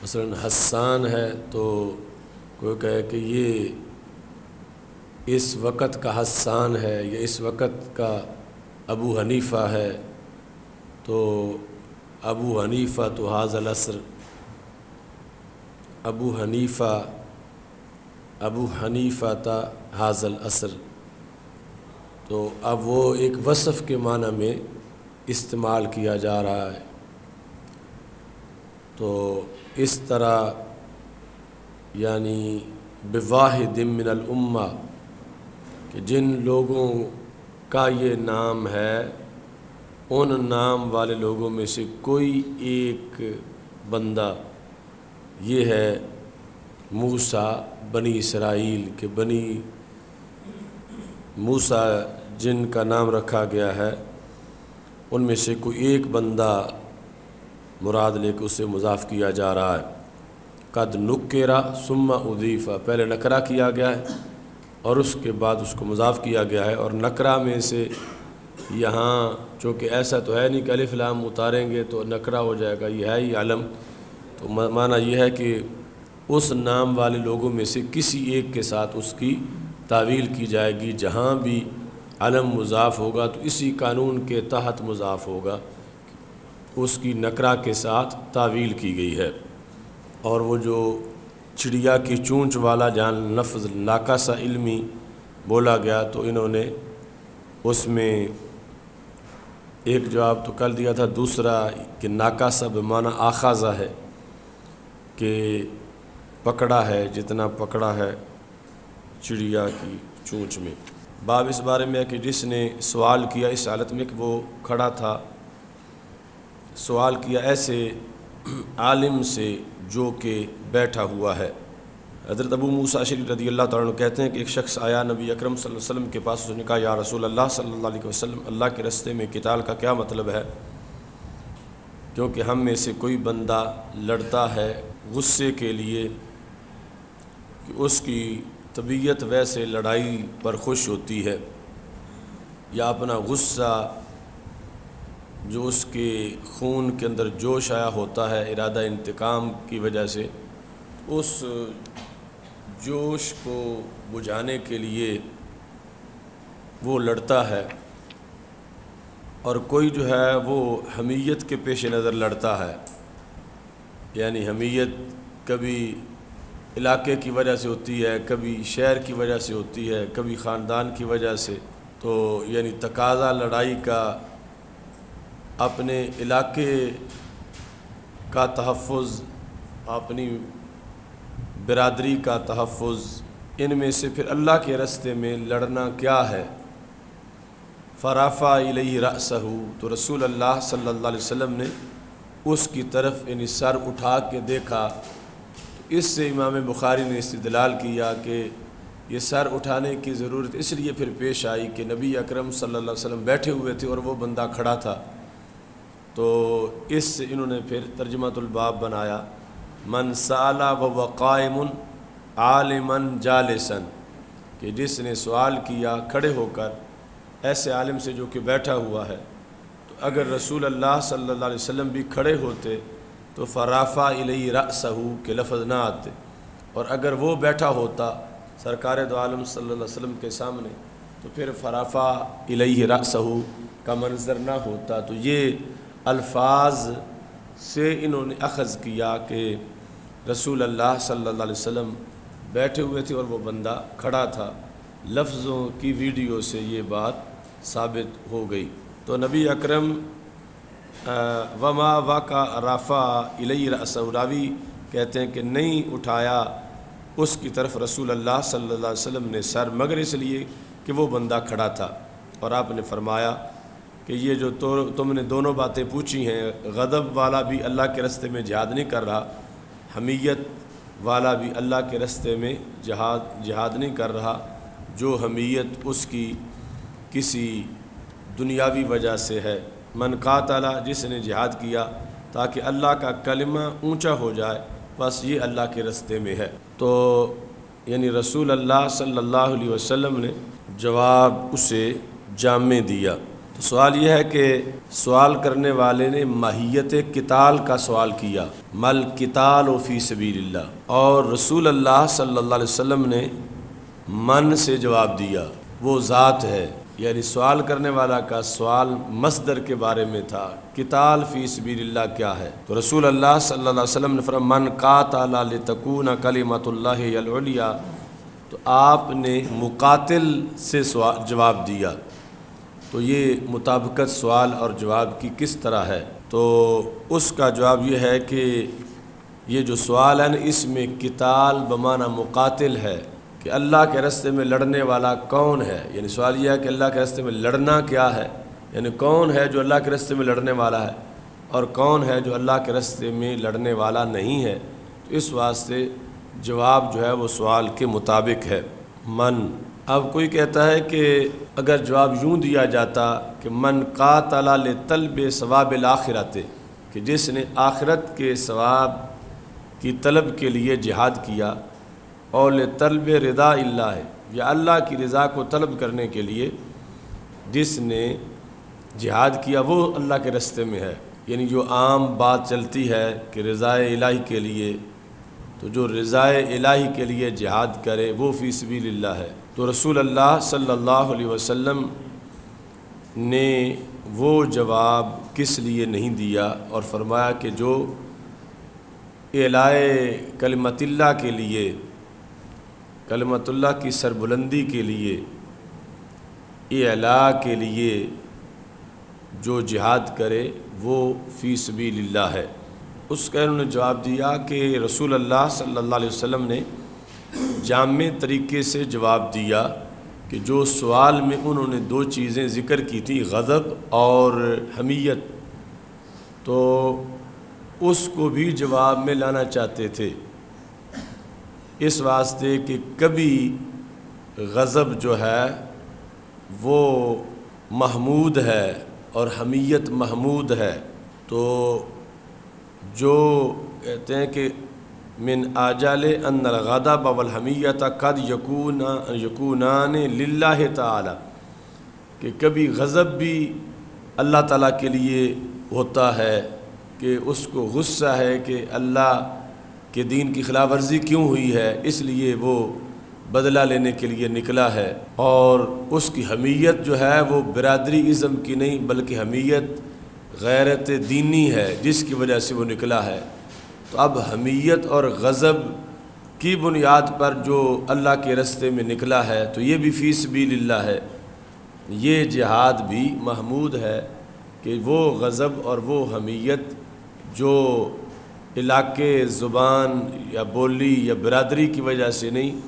مثلا حسان ہے تو کوئی کہے کہ یہ اس وقت کا حسان ہے یا اس وقت کا ابو حنیفہ ہے، تو ابو حنیفہ تو حاض العصر، ابو حنیفہ تا حاض العصر، تو اب وہ ایک وصف کے معنی میں استعمال کیا جا رہا ہے۔ تو اس طرح یعنی بواحد من الامہ کہ جن لوگوں کا یہ نام ہے ان نام والے لوگوں میں سے کوئی ایک بندہ یہ ہے موسیٰ بنی اسرائیل کے بنی موسیٰ جن کا نام رکھا گیا ہے ان میں سے کوئی ایک بندہ مراد لے کے اسے مضاف کیا جا رہا ہے۔ قد نکرا ثم اضیف، پہلے نکرہ کیا گیا ہے اور اس کے بعد اس کو مضاف کیا گیا ہے، اور نکرہ میں سے یہاں چونکہ ایسا تو ہے نہیں کہ الف لام اتاریں گے تو نکرہ ہو جائے گا، یہ ہے ہی علم، تو معنی یہ ہے کہ اس نام والے لوگوں میں سے کسی ایک کے ساتھ اس کی تعویل کی جائے گی۔ جہاں بھی علم مضاف ہوگا تو اسی قانون کے تحت مضاف ہوگا، اس کی نکرہ کے ساتھ تعویل کی گئی ہے۔ اور وہ جو چڑیا کی چونچ والا جان لفظ ناقصہ علمی بولا گیا تو انہوں نے اس میں ایک جواب تو کل دیا تھا، دوسرا کہ ناقصہ بمعنی آخاذہ ہے کہ پکڑا ہے، جتنا پکڑا ہے چڑیا کی چونچ میں۔ باب اس بارے میں ہے کہ جس نے سوال کیا اس حالت میں کہ وہ کھڑا تھا، سوال کیا ایسے عالم سے جو کہ بیٹھا ہوا ہے۔ حضرت ابو موسیٰ اشعری رضی اللہ تعالیٰ عنہ کہتے ہیں کہ ایک شخص آیا نبی اکرم صلی اللہ علیہ وسلم کے پاس، اس نے کہا یا رسول اللہ صلی اللہ علیہ وسلم، اللہ کے راستے میں قتال کا کیا مطلب ہے؟ کیونکہ ہم میں سے کوئی بندہ لڑتا ہے غصے کے لیے کہ اس کی طبیعت ویسے لڑائی پر خوش ہوتی ہے، یا اپنا غصہ جو اس کے خون کے اندر جوش آیا ہوتا ہے ارادہ انتقام کی وجہ سے، اس جوش کو بجھانے کے لیے وہ لڑتا ہے، اور کوئی جو ہے وہ حمیت کے پیش نظر لڑتا ہے، یعنی حمیت کبھی علاقے کی وجہ سے ہوتی ہے، کبھی شہر کی وجہ سے ہوتی ہے، کبھی خاندان کی وجہ سے، تو یعنی تقاضا لڑائی کا اپنے علاقے کا تحفظ، اپنی برادری کا تحفظ، ان میں سے پھر اللہ کے راستے میں لڑنا کیا ہے؟ فرفع الیہ رأسہ، تو رسول اللہ صلی اللہ علیہ وسلم نے اس کی طرف یعنی سر اٹھا کے دیکھا، تو اس سے امام بخاری نے استدلال کیا کہ یہ سر اٹھانے کی ضرورت اس لیے پھر پیش آئی کہ نبی اکرم صلی اللہ علیہ وسلم بیٹھے ہوئے تھے اور وہ بندہ کھڑا تھا، تو اس سے انہوں نے پھر ترجمۃ الباب بنایا من سأل وهو قائم عالما جالسا، کہ جس نے سوال کیا کھڑے ہو کر ایسے عالم سے جو کہ بیٹھا ہوا ہے، تو اگر رسول اللہ صلی اللہ علیہ وسلم بھی کھڑے ہوتے تو فرافع الیہ رأسہ کے لفظ نہ آتے، اور اگر وہ بیٹھا ہوتا سرکار دو عالم صلی اللہ علیہ وسلم کے سامنے تو پھر فرافع الیہ رأسہ کا منظر نہ ہوتا۔ تو یہ الفاظ سے انہوں نے اخذ کیا کہ رسول اللہ صلی اللہ علیہ وسلم بیٹھے ہوئے تھے اور وہ بندہ کھڑا تھا، لفظوں کی ویڈیو سے یہ بات ثابت ہو گئی۔ تو نبی اکرم وما واقع رافع الیہ رأسہ، راوی کہتے ہیں کہ نہیں اٹھایا اس کی طرف رسول اللہ صلی اللہ علیہ وسلم نے سر، مگر اس لیے کہ وہ بندہ کھڑا تھا، اور آپ نے فرمایا کہ یہ جو تم نے دونوں باتیں پوچھی ہیں، غضب والا بھی اللہ کے راستے میں جہاد نہیں کر رہا، حمیت والا بھی اللہ کے راستے میں جہاد نہیں کر رہا، جو حمیت اس کی کسی دنیاوی وجہ سے ہے، من قاتل، جس نے جہاد کیا تاکہ اللہ کا کلمہ اونچا ہو جائے، بس یہ اللہ کے راستے میں ہے۔ تو یعنی رسول اللہ صلی اللہ علیہ وسلم نے جواب اسے جامع دیا۔ تو سوال یہ ہے کہ سوال کرنے والے نے ماہیت قتال کا سوال کیا، مل قتال فی سبیل اللہ، اور رسول اللہ صلی اللہ علیہ وسلم نے من سے جواب دیا، وہ ذات ہے، یعنی سوال کرنے والا کا سوال مصدر کے بارے میں تھا، قتال فی سبیل اللہ کیا ہے؟ تو رسول اللہ صلی اللہ علیہ وسلم نے فرمایا من قاتل لتکون کلمۃ اللہ ہی العلیٰ، تو آپ نے مقاتل سے جواب دیا۔ تو یہ مطابقت سوال اور جواب کی کس طرح ہے؟ تو اس کا جواب یہ ہے کہ یہ جو سوال ہے نا، اس میں قتال بمعنی مقاتل ہے کہ اللہ کے راستے میں لڑنے والا کون ہے، یعنی سوال یہ ہے کہ اللہ کے راستے میں لڑنا کیا ہے، یعنی کون ہے جو اللہ کے راستے میں لڑنے والا ہے اور کون ہے جو اللہ کے راستے میں لڑنے والا نہیں ہے۔ تو اس واسطے جواب جو ہے وہ سوال کے مطابق ہے، من۔ اب کوئی کہتا ہے کہ اگر جواب یوں دیا جاتا کہ من قاتل لطلب ثواب الآخرۃ، کہ جس نے آخرت کے ثواب کی طلب کے لیے جہاد کیا، اور لطلب رضا اللہ، یا اللہ کی رضا کو طلب کرنے کے لیے جس نے جہاد کیا وہ اللہ کے راستے میں ہے، یعنی جو عام بات چلتی ہے کہ رضا الہی کے لیے، تو جو رضا الہی کے لیے جہاد کرے وہ فی سبیل اللہ ہے۔ تو رسول اللہ صلی اللہ علیہ وسلم نے وہ جواب کس لیے نہیں دیا، اور فرمایا کہ جو اعلاء کلمت اللہ کے لیے، کلمت اللہ کی سربلندی کے لیے، اعلاء کے لیے جو جہاد کرے وہ فی سبیل اللہ ہے۔ اس کا انہوں نے جواب دیا کہ رسول اللہ صلی اللہ علیہ وسلم نے جامع طریقے سے جواب دیا کہ جو سوال میں انہوں نے دو چیزیں ذکر کی تھی، غضب اور حمیت، تو اس کو بھی جواب میں لانا چاہتے تھے، اس واسطے کہ کبھی غضب جو ہے وہ محمود ہے اور حمیت محمود ہے۔ تو جو کہتے ہیں کہ من آجال ان الغضب والحمیت قد یکونان للہ تعالی، کہ کبھی غضب بھی اللہ تعالیٰ کے لیے ہوتا ہے کہ اس کو غصہ ہے کہ اللہ کے دین کی خلاف ورزی کیوں ہوئی ہے، اس لیے وہ بدلہ لینے کے لیے نکلا ہے، اور اس کی حمیت جو ہے وہ برادری ازم کی نہیں بلکہ حمیت غیرت دینی ہے جس کی وجہ سے وہ نکلا ہے۔ تو اب حمیت اور غضب کی بنیاد پر جو اللہ کے راستے میں نکلا ہے تو یہ بھی فی سبیل اللہ ہے، یہ جہاد بھی محمود ہے کہ وہ غضب اور وہ حمیت جو علاقے، زبان یا بولی یا برادری کی وجہ سے نہیں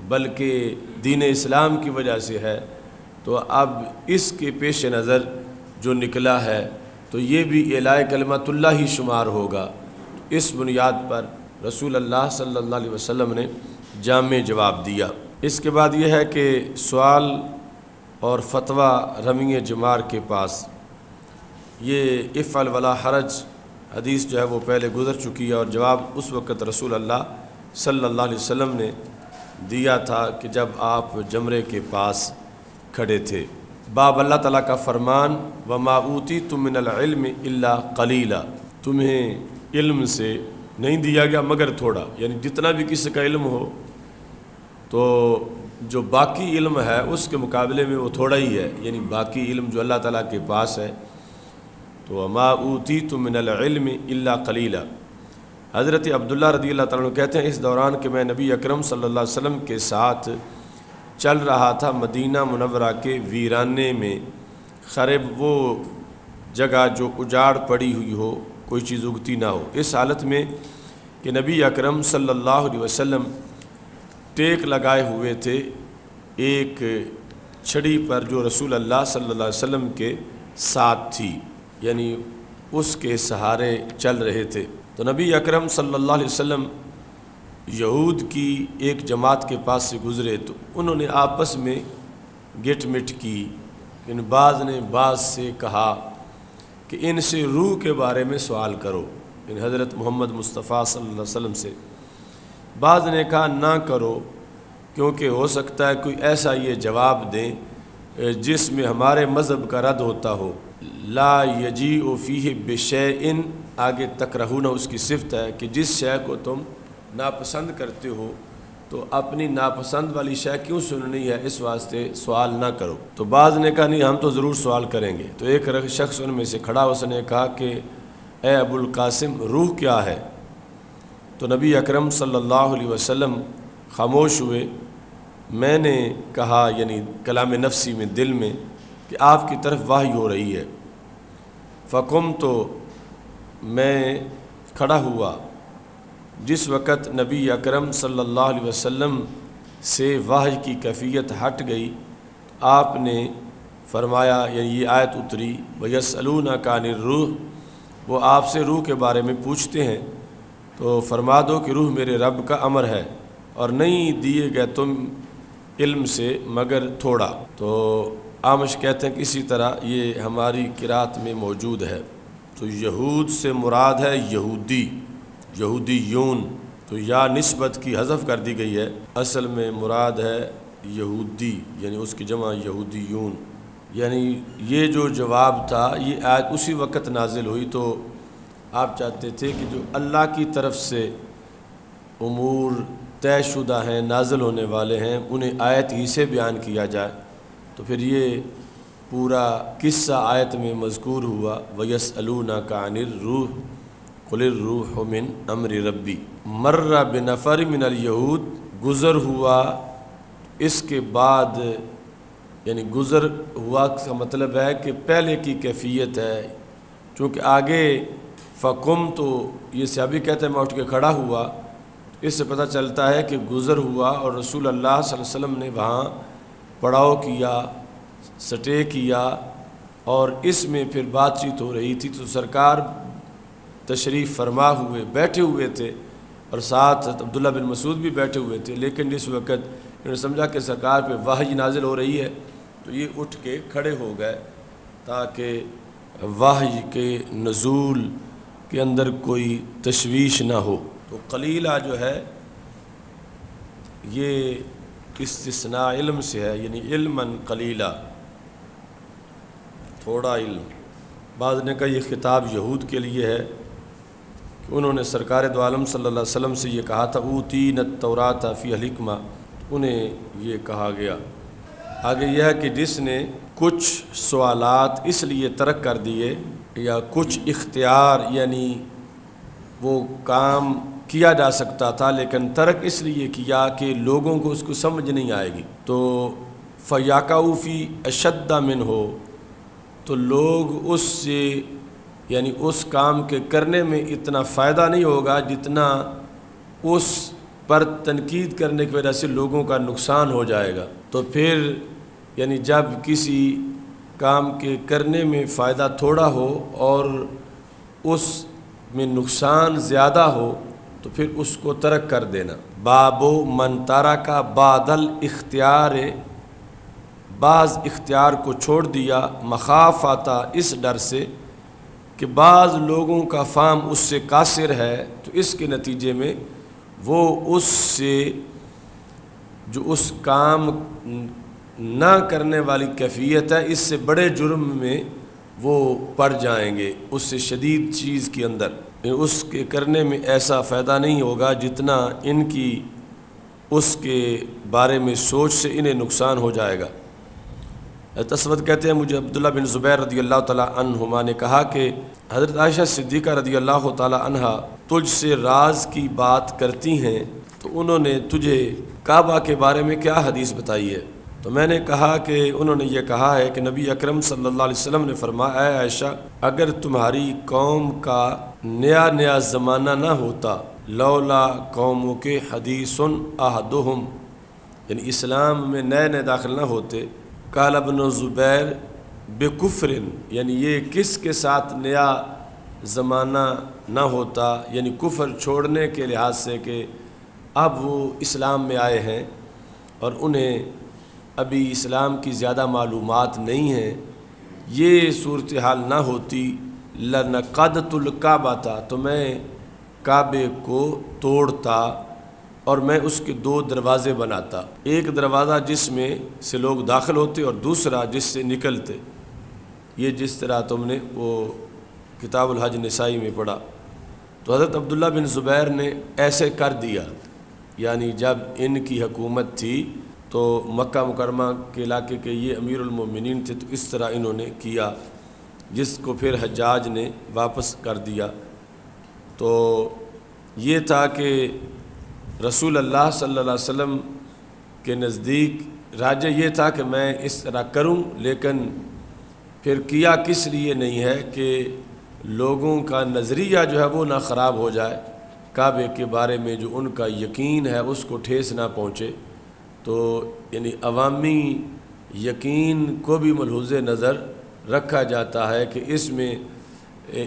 بلکہ دین اسلام کی وجہ سے ہے، تو اب اس کے پیش نظر جو نکلا ہے تو یہ بھی اعلاء کلمت اللہ ہی شمار ہوگا۔ اس بنیاد پر رسول اللہ صلی اللہ علیہ وسلم نے جامع جواب دیا۔ اس کے بعد یہ ہے کہ سوال اور فتویٰ رمی جمار کے پاس، یہ افعل ولا حرج حدیث جو ہے وہ پہلے گزر چکی ہے، اور جواب اس وقت رسول اللہ صلی اللہ علیہ وسلم نے دیا تھا کہ جب آپ جمرے کے پاس کھڑے تھے۔ باب اللہ تعالیٰ کا فرمان وما اوتیتم من العلم الا قلیلا، تمہیں علم سے نہیں دیا گیا مگر تھوڑا، یعنی جتنا بھی کسی کا علم ہو تو جو باقی علم ہے اس کے مقابلے میں وہ تھوڑا ہی ہے، یعنی باقی علم جو اللہ تعالیٰ کے پاس ہے تو وما اوتیتم من العلم الا قلیلا۔ حضرت عبداللہ رضی اللہ تعالیٰ عنہ کہتے ہیں اس دوران کہ میں نبی اکرم صلی اللہ علیہ وسلم کے ساتھ چل رہا تھا مدینہ منورہ کے ویرانے میں، خرب وہ جگہ جو اجاڑ پڑی ہوئی ہو، کوئی چیز اگتی نہ ہو، اس حالت میں کہ نبی اکرم صلی اللہ علیہ وسلم ٹیک لگائے ہوئے تھے ایک چھڑی پر جو رسول اللہ صلی اللہ علیہ وسلم کے ساتھ تھی، یعنی اس کے سہارے چل رہے تھے۔ تو نبی اکرم صلی اللہ علیہ وسلم یہود کی ایک جماعت کے پاس سے گزرے تو انہوں نے آپس میں گٹ مٹ کی، ان بعض نے بعض سے کہا کہ ان سے روح کے بارے میں سوال کرو، ان حضرت محمد مصطفیٰ صلی اللہ علیہ وسلم سے۔ بعض نے کہا نہ کرو کیونکہ ہو سکتا ہے کوئی ایسا یہ جواب دیں جس میں ہمارے مذہب کا رد ہوتا ہو، لا یجیء فیہ بشیء، آگے تکرہون اس کی صفت ہے کہ جس شے کو تم ناپسند کرتے ہو تو اپنی ناپسند والی شے کیوں سننی ہے، اس واسطے سوال نہ کرو۔ تو بعض نے کہا نہیں ہم تو ضرور سوال کریں گے۔ تو ایک شخص ان میں سے کھڑا، اس نے کہا کہ اے ابو القاسم، روح کیا ہے؟ تو نبی اکرم صلی اللہ علیہ وسلم خاموش ہوئے۔ میں نے کہا، یعنی کلام نفسی میں، دل میں، کہ آپ کی طرف وحی ہو رہی ہے۔ فقم، تو میں کھڑا ہوا جس وقت نبی اکرم صلی اللہ علیہ وسلم سے وحی کی کیفیت ہٹ گئی، آپ نے فرمایا، یعنی یہ آیت اتری، وَيَسْأَلُونَكَ عَنِ الرُّوحِ، وہ آپ سے روح کے بارے میں پوچھتے ہیں، تو فرما دو کہ روح میرے رب کا امر ہے اور نہیں دیے گئے تم علم سے مگر تھوڑا۔ تو آمش کہتے ہیں کہ اسی طرح یہ ہماری قرات میں موجود ہے۔ تو یہود سے مراد ہے یہودی، یہودیون، تو یا نسبت کی حذف کر دی گئی ہے، اصل میں مراد ہے یہودی، یعنی اس کی جمع یہودیون۔ یعنی یہ جو جواب تھا، یہ آیت اسی وقت نازل ہوئی، تو آپ چاہتے تھے کہ جو اللہ کی طرف سے امور طے شدہ ہیں، نازل ہونے والے ہیں، انہیں آیت ہی سے بیان کیا جائے، تو پھر یہ پورا قصہ آیت میں مذکور ہوا، وَيَسْأَلُونَكَ عَنِ الرُّوحِ قُلِ الرُّوحُ مِنْ أَمْرِ رَبِّي۔ مَرَّ بِنَفَرٍ مِنَ الْيَهُودِ، گزر ہوا اس کے بعد، یعنی گزر ہوا کا مطلب ہے کہ پہلے کی کیفیت ہے، چونکہ آگے فقم، تو یہ صحابی کہتے ہیں میں اٹھ کے کھڑا ہوا، اس سے پتہ چلتا ہے کہ گزر ہوا اور رسول اللہ صلی اللہ علیہ وسلم نے وہاں پڑاؤ کیا، سٹے کیا، اور اس میں پھر بات چیت ہو رہی تھی۔ تو سرکار تشریف فرما ہوئے بیٹھے ہوئے تھے، اور ساتھ عبداللہ بن مسعود بھی بیٹھے ہوئے تھے، لیکن جس وقت انہوں نے سمجھا کہ سرکار پہ وحی نازل ہو رہی ہے تو یہ اٹھ کے کھڑے ہو گئے تاکہ وحی کے نزول کے اندر کوئی تشویش نہ ہو۔ تو قلیلہ جو ہے یہ استثناء علم سے ہے، یعنی علماً قلیلہ، تھوڑا علم۔ بعض نے کہا یہ خطاب یہود کے لیے ہے کہ انہوں نے سرکار دو عالم صلی اللہ علیہ وسلم سے یہ کہا تھا، اوتینا التوراۃ فیہا الحکمہ، انہیں یہ کہا گیا۔ آگے یہ ہے کہ جس نے کچھ سوالات اس لیے ترک کر دیے، یا کچھ اختیار، یعنی وہ کام کیا جا سکتا تھا لیکن ترک اس لیے کیا کہ لوگوں کو اس کو سمجھ نہیں آئے گی، تو فَيَقَعُ فِي أَشَدَّ مِنْهُ، تو لوگ اس سے، یعنی اس کام کے کرنے میں اتنا فائدہ نہیں ہوگا جتنا اس پر تنقید کرنے کی وجہ سے لوگوں کا نقصان ہو جائے گا۔ تو پھر یعنی جب کسی کام کے کرنے میں فائدہ تھوڑا ہو اور اس میں نقصان زیادہ ہو تو پھر اس کو ترک کر دینا۔ باب من ترک بعض الاختیار، بعض اختیار کو چھوڑ دیا، مخافۃ، اس ڈر سے کہ بعض لوگوں کا فہم اس سے قاصر ہے، تو اس کے نتیجے میں وہ اس سے، جو اس کام نہ کرنے والی کیفیت ہے، اس سے بڑے جرم میں وہ پڑ جائیں گے، اس سے شدید چیز کے اندر، اس کے کرنے میں ایسا فائدہ نہیں ہوگا جتنا ان کی اس کے بارے میں سوچ سے انہیں نقصان ہو جائے گا۔ تسود کہتے ہیں مجھے عبداللہ بن زبیر رضی اللہ تعالیٰ عنہما نے کہا کہ حضرت عائشہ صدیقہ رضی اللہ تعالیٰ عنہا تجھ سے راز کی بات کرتی ہیں، تو انہوں نے تجھے کعبہ کے بارے میں کیا حدیث بتائی ہے؟ تو میں نے کہا کہ انہوں نے یہ کہا ہے کہ نبی اکرم صلی اللہ علیہ وسلم نے فرمایا، اے عائشہ، اگر تمہاری قوم کا نیا زمانہ نہ ہوتا، لولا قوموں کے حدیث احدہم، یعنی اسلام میں نئے داخل نہ ہوتے، قال ابن زبیر بکفر، یعنی یہ کس کے ساتھ نیا زمانہ نہ ہوتا، یعنی کفر چھوڑنے کے لحاظ سے کہ اب وہ اسلام میں آئے ہیں اور انہیں ابھی اسلام کی زیادہ معلومات نہیں ہیں، یہ صورتحال نہ ہوتی، لنقضت الکعبۃ، تو میں کعبے کو توڑتا، اور میں اس کے 2 دروازے بناتا، ایک دروازہ جس میں سے لوگ داخل ہوتے اور دوسرا جس سے نکلتے، یہ جس طرح تم نے وہ کتاب الحج نسائی میں پڑھا۔ تو حضرت عبداللہ بن زبیر نے ایسے کر دیا، یعنی جب ان کی حکومت تھی تو مکہ مکرمہ کے علاقے کے یہ امیر المومنین تھے، تو اس طرح انہوں نے کیا، جس کو پھر حجاج نے واپس کر دیا۔ تو یہ تھا کہ رسول اللہ صلی اللہ علیہ وسلم کے نزدیک راجہ یہ تھا کہ میں اس طرح کروں، لیکن پھر کیا کس لیے نہیں ہے کہ لوگوں کا نظریہ جو ہے وہ نہ خراب ہو جائے، کعبے کے بارے میں جو ان کا یقین ہے اس کو ٹھیس نہ پہنچے۔ تو یعنی عوامی یقین کو بھی ملحوظ نظر رکھا جاتا ہے کہ اس میں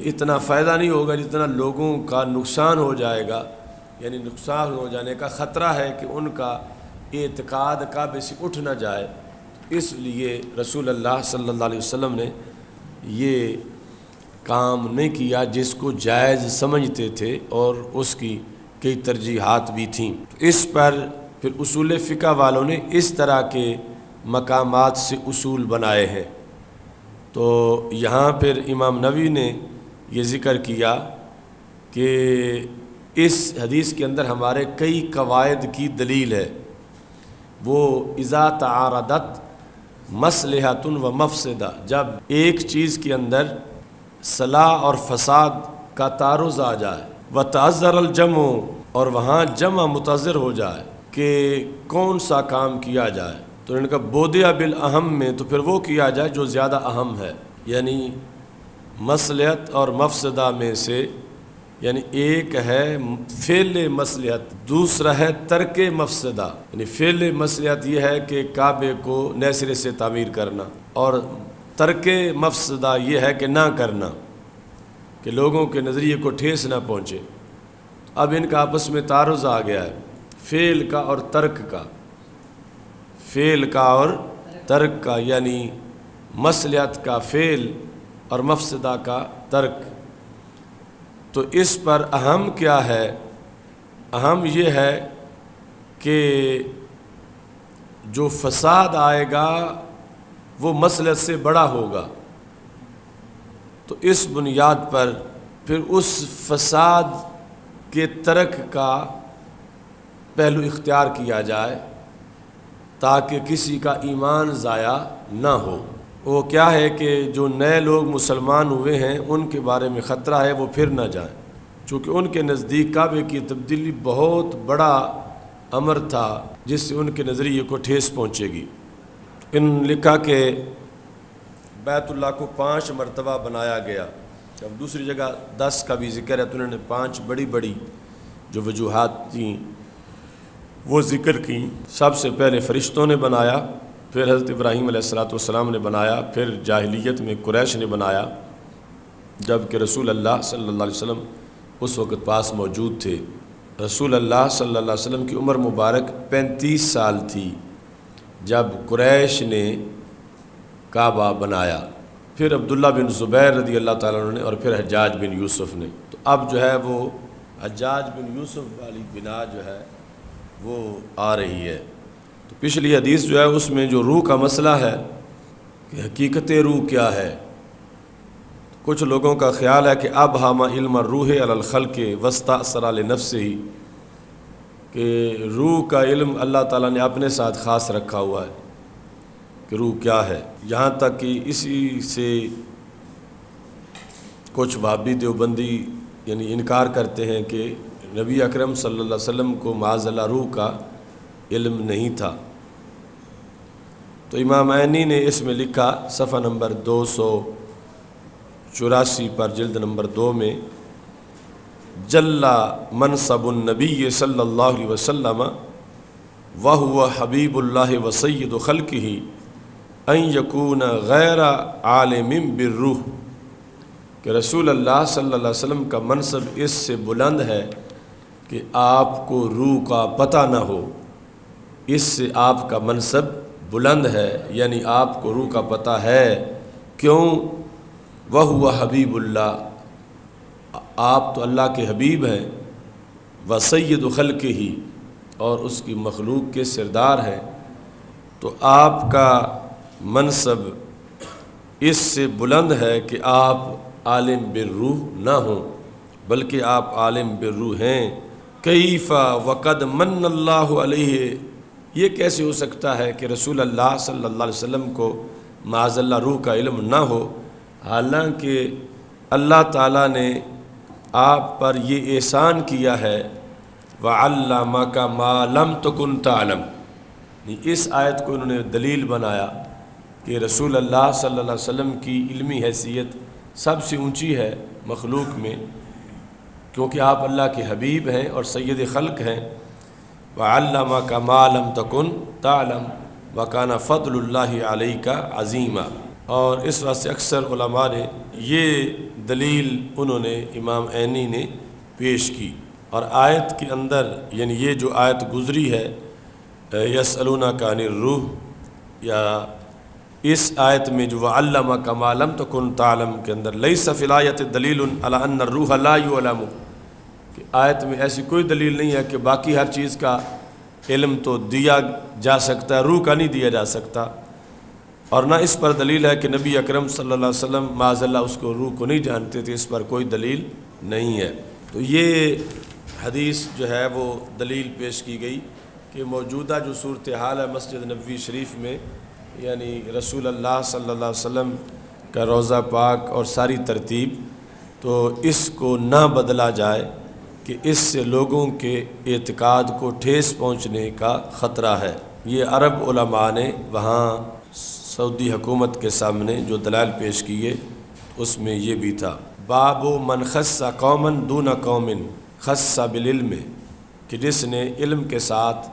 اتنا فائدہ نہیں ہوگا جتنا لوگوں کا نقصان ہو جائے گا، یعنی نقصان ہو جانے کا خطرہ ہے کہ ان کا اعتقاد کعبے سے اٹھ نہ جائے۔ اس لیے رسول اللہ صلی اللہ علیہ وسلم نے یہ کام نہیں کیا جس کو جائز سمجھتے تھے، اور اس کی کئی ترجیحات بھی تھیں۔ اس پر پھر اصول فقہ والوں نے اس طرح کے مقامات سے اصول بنائے ہیں۔ تو یہاں پھر امام نووی نے یہ ذکر کیا کہ اس حدیث کے اندر ہمارے کئی قواعد کی دلیل ہے، وہ اذا تعارضت مصلحۃ و مفسدہ، جب ایک چیز کے اندر صلاح اور فساد کا تعارض آ جائے، وتعذر الجمع، اور وہاں جمع متعذر ہو جائے کہ کون سا کام کیا جائے، تو ان کا بودیا بالاہم میں تو پھر وہ کیا جائے جو زیادہ اہم ہے، یعنی مصلحت اور مفسدہ میں سے، یعنی ایک ہے فعل مصلحت، دوسرا ہے ترک مفسدہ۔ یعنی فعل مصلحت یہ ہے کہ کعبے کو نئے سرے سے تعمیر کرنا، اور ترک مفسدہ یہ ہے کہ نہ کرنا، کہ لوگوں کے نظریے کو ٹھیس نہ پہنچے۔ اب ان کا آپس میں تعارض آ گیا ہے، فعل کا اور ترک کا، فعل کا اور ترک کا، یعنی مصلحت کا فعل اور مفسدہ کا ترک۔ تو اس پر اہم کیا ہے؟ اہم یہ ہے کہ جو فساد آئے گا وہ مصلحت سے بڑا ہوگا، تو اس بنیاد پر پھر اس فساد کے ترک کا پہلو اختیار کیا جائے تاکہ کسی کا ایمان ضائع نہ ہو۔ وہ کیا ہے کہ جو نئے لوگ مسلمان ہوئے ہیں ان کے بارے میں خطرہ ہے وہ پھر نہ جائیں، چونکہ ان کے نزدیک کعبے کی تبدیلی بہت بڑا امر تھا جس سے ان کے نظریے کو ٹھیس پہنچے گی۔ ان لکھا کہ بیت اللہ کو 5 مرتبہ بنایا گیا، جب دوسری جگہ 10 کا بھی ذکر ہے تو انہوں نے 5 بڑی بڑی جو وجوہات تھیں وہ ذکر کی۔ سب سے پہلے فرشتوں نے بنایا، پھر حضرت ابراہیم علیہ السلام نے بنایا، پھر جاہلیت میں قریش نے بنایا، جب کہ رسول اللہ صلی اللہ علیہ وسلم اس وقت پاس موجود تھے۔ رسول اللہ صلی اللہ علیہ وسلم کی عمر مبارک 35 سال تھی جب قریش نے کعبہ بنایا، پھر عبداللہ بن زبیر رضی اللہ تعالیٰ عنہ نے، اور پھر حجاج بن یوسف نے۔ تو اب جو ہے وہ حجاج بن یوسف والی بنا جو ہے وہ آ رہی ہے۔ تو پچھلی حدیث جو ہے اس میں جو روح کا مسئلہ ہے کہ حقیقت روح کیا ہے، کچھ لوگوں کا خیال ہے کہ اب ہم علم روح علی الخلق واستأثر لنفسہ، کہ روح کا علم اللہ تعالیٰ نے اپنے ساتھ خاص رکھا ہوا ہے کہ روح کیا ہے۔ یہاں تک کہ اسی سے کچھ وہابی دیوبندی یعنی انکار کرتے ہیں کہ نبی اکرم صلی اللہ علیہ وسلم کو معاذ اللہ روح کا علم نہیں تھا۔ تو امام عینی نے اس میں لکھا صفحہ نمبر 284 پر جلد نمبر 2 میں، جل منصب النبی صلی اللہ علیہ وسلم وہو حبیب اللہ وسید خلقہ ان یکون غیر عالم بالروح، کہ رسول اللہ صلی اللہ علیہ وسلم کا منصب اس سے بلند ہے کہ آپ کو روح کا پتہ نہ ہو، اس سے آپ کا منصب بلند ہے، یعنی آپ کو روح کا پتہ ہے۔ کیوں؟ وہو حبیب اللہ، آپ تو اللہ کے حبیب ہیں، وسید خلقہ، اور اس کی مخلوق کے سردار ہیں، تو آپ کا منصب اس سے بلند ہے کہ آپ عالم بالروح نہ ہوں، بلکہ آپ عالم بالروح ہیں۔ کیف وقد من اللہ علیہ، یہ کیسے ہو سکتا ہے کہ رسول اللہ صلی اللہ علیہ وسلم کو معاذ اللہ روح کا علم نہ ہو، حالانکہ اللہ تعالیٰ نے آپ پر یہ احسان کیا ہے وَعَلَّمَكَ مَا لَمْ تَكُنْ تَعْلَمْ۔ اس آیت کو انہوں نے دلیل بنایا کہ رسول اللہ صلی اللہ علیہ وسلم کی علمی حیثیت سب سے اونچی ہے مخلوق میں، کیونکہ آپ اللہ کے حبیب ہیں اور سید خلق ہیں۔ وَعَلَّمَكَ مَا لَمْ تَكُنْ تَعْلَمْ وَكَانَ فَضْلُ اللَّهِ عَلَيْكَ عَظِيمًا۔ اور اس واسطے اکثر علماء نے یہ دلیل انہوں نے امام عینی نے پیش کی۔ اور آیت کے اندر یعنی یہ جو آیت گزری ہے یسألونک عن الروح، یا اس آیت میں جو وَعَلَّمَكَ مَا لَمْ تَكُنْ تَعْلَمْ کے اندر لَيْسَ فِي الْآيَةِ دَلِيلٌ عَلَىٰ أَنَّ الرُّوحَ لَا يُعْلَمُ، کہ آیت میں ایسی کوئی دلیل نہیں ہے کہ باقی ہر چیز کا علم تو دیا جا سکتا ہے، روح کا نہیں دیا جا سکتا، اور نہ اس پر دلیل ہے کہ نبی اکرم صلی اللہ علیہ وسلم معاذ اللہ اس کو روح کو نہیں جانتے تھے، اس پر کوئی دلیل نہیں ہے۔ تو یہ حدیث جو ہے وہ دلیل پیش کی گئی کہ موجودہ جو صورتحال ہے مسجد نبوی شریف میں، یعنی رسول اللہ صلی اللہ علیہ وسلم کا روضہ پاک اور ساری ترتیب، تو اس کو نہ بدلا جائے کہ اس سے لوگوں کے اعتقاد کو ٹھیس پہنچنے کا خطرہ ہے۔ یہ عرب علماء نے وہاں سعودی حکومت کے سامنے جو دلائل پیش کیے اس میں یہ بھی تھا۔ باب من خص قوما دون قوم خص بالعلم، کہ جس نے علم کے ساتھ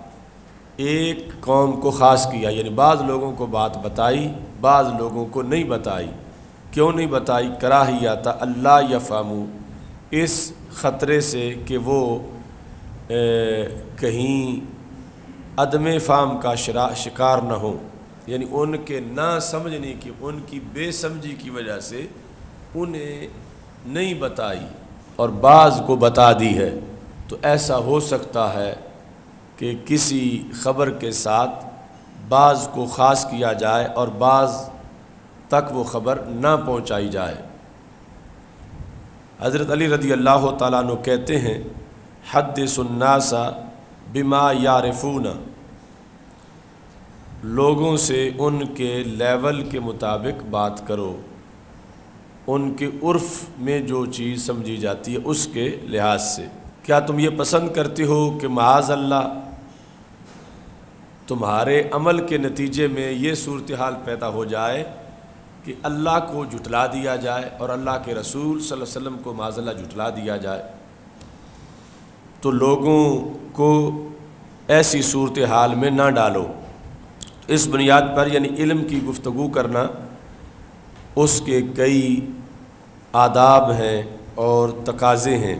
ایک قوم کو خاص کیا، یعنی بعض لوگوں کو بات بتائی بعض لوگوں کو نہیں بتائی۔ کیوں نہیں بتائی؟ کراہیت اللہ یفہموا، اس خطرے سے کہ وہ کہیں عدم فہم کا شکار نہ ہوں، یعنی ان کے نہ سمجھنے کی، ان کی بے سمجھی کی وجہ سے انہیں نہیں بتائی اور بعض کو بتا دی ہے۔ تو ایسا ہو سکتا ہے کہ کسی خبر کے ساتھ بعض کو خاص کیا جائے اور بعض تک وہ خبر نہ پہنچائی جائے۔ حضرت علی رضی اللہ تعالیٰ عنہ کہتے ہیں حدث الناس بما یعرفون، لوگوں سے ان کے لیول کے مطابق بات کرو، ان کے عرف میں جو چیز سمجھی جاتی ہے اس کے لحاظ سے۔ کیا تم یہ پسند کرتے ہو کہ معاذ اللہ تمہارے عمل کے نتیجے میں یہ صورتحال پیدا ہو جائے کہ اللہ کو جھٹلا دیا جائے اور اللہ کے رسول صلی اللہ علیہ وسلم کو معاذ اللہ جھٹلا دیا جائے؟ تو لوگوں کو ایسی صورتحال میں نہ ڈالو۔ اس بنیاد پر یعنی علم کی گفتگو کرنا اس کے کئی آداب ہیں اور تقاضے ہیں،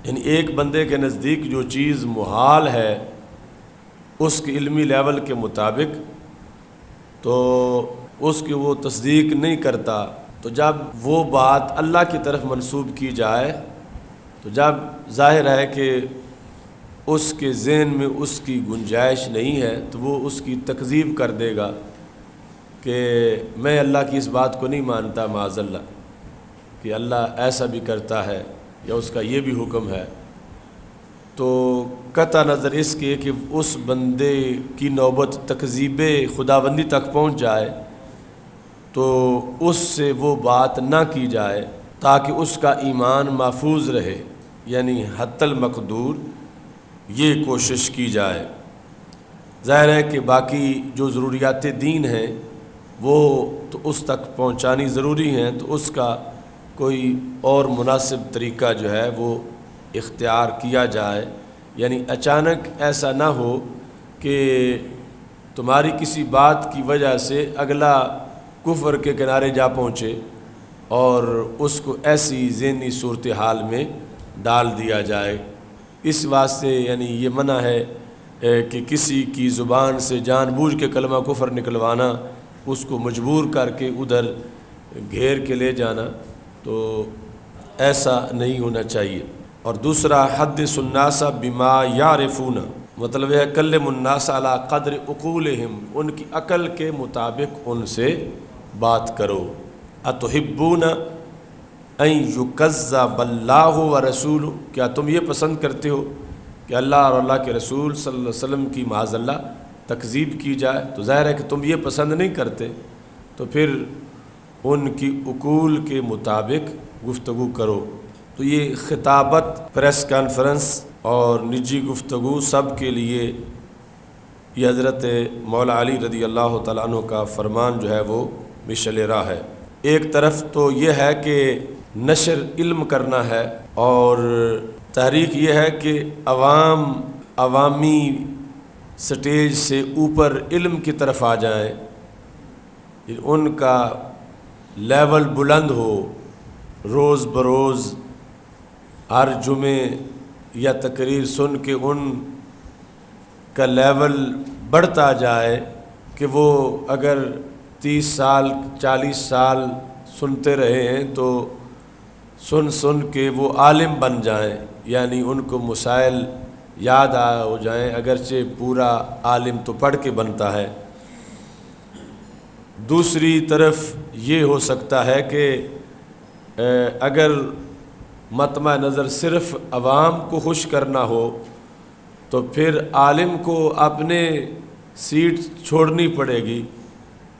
یعنی ایک بندے کے نزدیک جو چیز محال ہے اس کے علمی لیول کے مطابق تو اس کی وہ تصدیق نہیں کرتا، تو جب وہ بات اللہ کی طرف منسوب کی جائے تو جب ظاہر ہے کہ اس کے ذہن میں اس کی گنجائش نہیں ہے تو وہ اس کی تکذیب کر دے گا کہ میں اللہ کی اس بات کو نہیں مانتا معاذ اللہ کہ اللہ ایسا بھی کرتا ہے یا اس کا یہ بھی حکم ہے۔ تو قطع نظر اس کے کہ اس بندے کی نوبت تکذیب خداوندی تک پہنچ جائے تو اس سے وہ بات نہ کی جائے تاکہ اس کا ایمان محفوظ رہے، یعنی حتی المقدور یہ کوشش کی جائے۔ ظاہر ہے کہ باقی جو ضروریات دین ہیں وہ تو اس تک پہنچانی ضروری ہیں، تو اس کا کوئی اور مناسب طریقہ جو ہے وہ اختیار کیا جائے، یعنی اچانک ایسا نہ ہو کہ تمہاری کسی بات کی وجہ سے اگلا کفر کے کنارے جا پہنچے اور اس کو ایسی ذہنی صورتحال میں ڈال دیا جائے۔ اس واسطے یعنی یہ منع ہے کہ کسی کی زبان سے جان بوجھ کے کلمہ کفر نکلوانا، اس کو مجبور کر کے ادھر گھیر کے لے جانا، تو ایسا نہیں ہونا چاہیے۔ اور دوسرا حدث الناس بما یعرفون، مطلب ہے کلم الناس علی قدر عقولہم، ان کی عقل کے مطابق ان سے بات کرو۔ اتحبون ان یکذب اللہ ورسولہ، کیا تم یہ پسند کرتے ہو کہ اللہ اور اللہ کے رسول صلی اللہ علیہ وسلم کی معاذ اللہ تکذیب کی جائے؟ تو ظاہر ہے کہ تم یہ پسند نہیں کرتے، تو پھر ان کی عقول کے مطابق گفتگو کرو۔ تو یہ خطابت، پریس کانفرنس اور نجی گفتگو سب کے لیے یہ حضرت مولا علی رضی اللہ تعالیٰ عنہ کا فرمان جو ہے وہ مشعل راہ ہے۔ ایک طرف تو یہ ہے کہ نشر علم کرنا ہے، اور تحریک یہ ہے کہ عوامی سٹیج سے اوپر علم کی طرف آ جائیں، ان کا لیول بلند ہو، روز بروز ہر جمعے یا تقریر سن کے ان کا لیول بڑھتا جائے کہ وہ اگر 30 سال 40 سال سنتے رہے ہیں تو سن کے وہ عالم بن جائیں، یعنی ان کو مسائل یاد ہو جائیں، اگرچہ پورا عالم تو پڑھ کے بنتا ہے۔ دوسری طرف یہ ہو سکتا ہے کہ اگر مطمع نظر صرف عوام کو خوش کرنا ہو تو پھر عالم کو اپنے سیٹ چھوڑنی پڑے گی،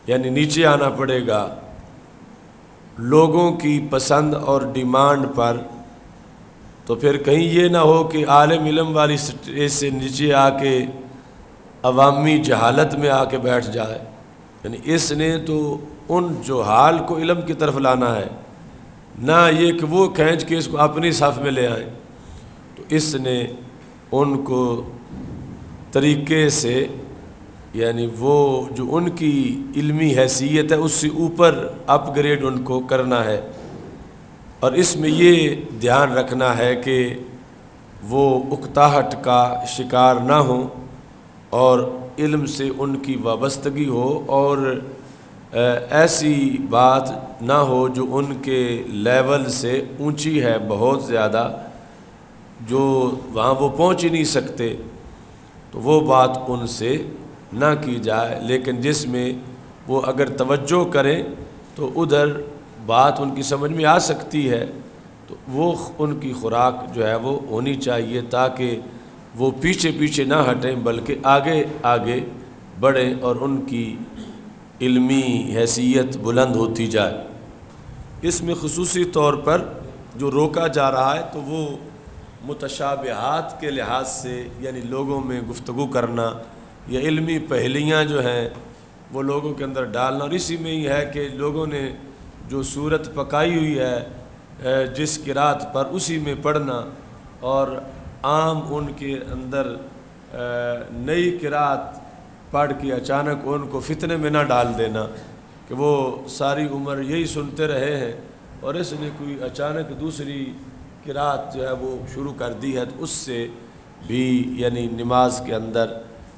یعنی نیچے آنا پڑے گا لوگوں کی پسند اور ڈیمانڈ پر۔ تو پھر کہیں یہ نہ ہو کہ عالم علم والی سٹیج سے نیچے آ کے عوامی جہالت میں آ کے بیٹھ جائے، یعنی اس نے تو ان جہال کو علم کی طرف لانا ہے، نہ یہ کہ وہ کھینچ کے اس کو اپنی صف میں لے آئیں۔ تو اس نے ان کو طریقے سے، یعنی وہ جو ان کی علمی حیثیت ہے اس سے اوپر اپ گریڈ ان کو کرنا ہے، اور اس میں یہ دھیان رکھنا ہے کہ وہ اکتاہٹ کا شکار نہ ہوں اور علم سے ان کی وابستگی ہو، اور ایسی بات نہ ہو جو ان کے لیول سے اونچی ہے بہت زیادہ، جو وہاں وہ پہنچ ہی نہیں سکتے، تو وہ بات ان سے نہ کی جائے، لیکن جس میں وہ اگر توجہ کریں تو ادھر بات ان کی سمجھ میں آ سکتی ہے، تو وہ ان کی خوراک جو ہے وہ ہونی چاہیے، تاکہ وہ پیچھے پیچھے نہ ہٹیں بلکہ آگے آگے بڑھیں اور ان کی علمی حیثیت بلند ہوتی جائے۔ اس میں خصوصی طور پر جو روکا جا رہا ہے تو وہ متشابہات کے لحاظ سے، یعنی لوگوں میں گفتگو کرنا یا علمی پہلیاں جو ہیں وہ لوگوں کے اندر ڈالنا، اور اسی میں ہی ہے کہ لوگوں نے جو صورت پکائی ہوئی ہے جس قرات پر اسی میں پڑھنا، اور عام ان کے اندر نئی قرات پڑھ کے اچانک ان کو فتنے میں نہ ڈال دینا کہ وہ ساری عمر یہی سنتے رہے ہیں اور اس نے کوئی اچانک دوسری قرات جو ہے وہ شروع کر دی ہے، تو اس سے بھی یعنی نماز کے اندر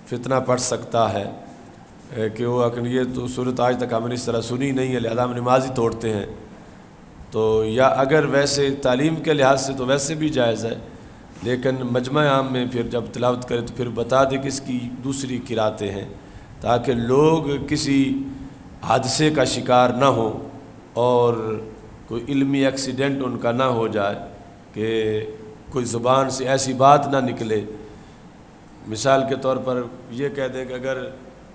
فتنہ پڑ سکتا ہے کہ وہ یہ تو صورت آج تک ہم نے اس طرح سنی نہیں ہے لہذا ہم نماز ہی توڑتے ہیں۔ تو یا اگر ویسے تعلیم کے لحاظ سے تو ویسے بھی جائز ہے، لیکن مجمع عام میں پھر جب تلاوت کرے تو پھر بتا دے کس کی دوسری قراتیں ہیں، تاکہ لوگ کسی حادثے کا شکار نہ ہوں اور کوئی علمی ایکسیڈنٹ ان کا نہ ہو جائے کہ کوئی زبان سے ایسی بات نہ نکلے۔ مثال کے طور پر یہ کہہ دیں کہ اگر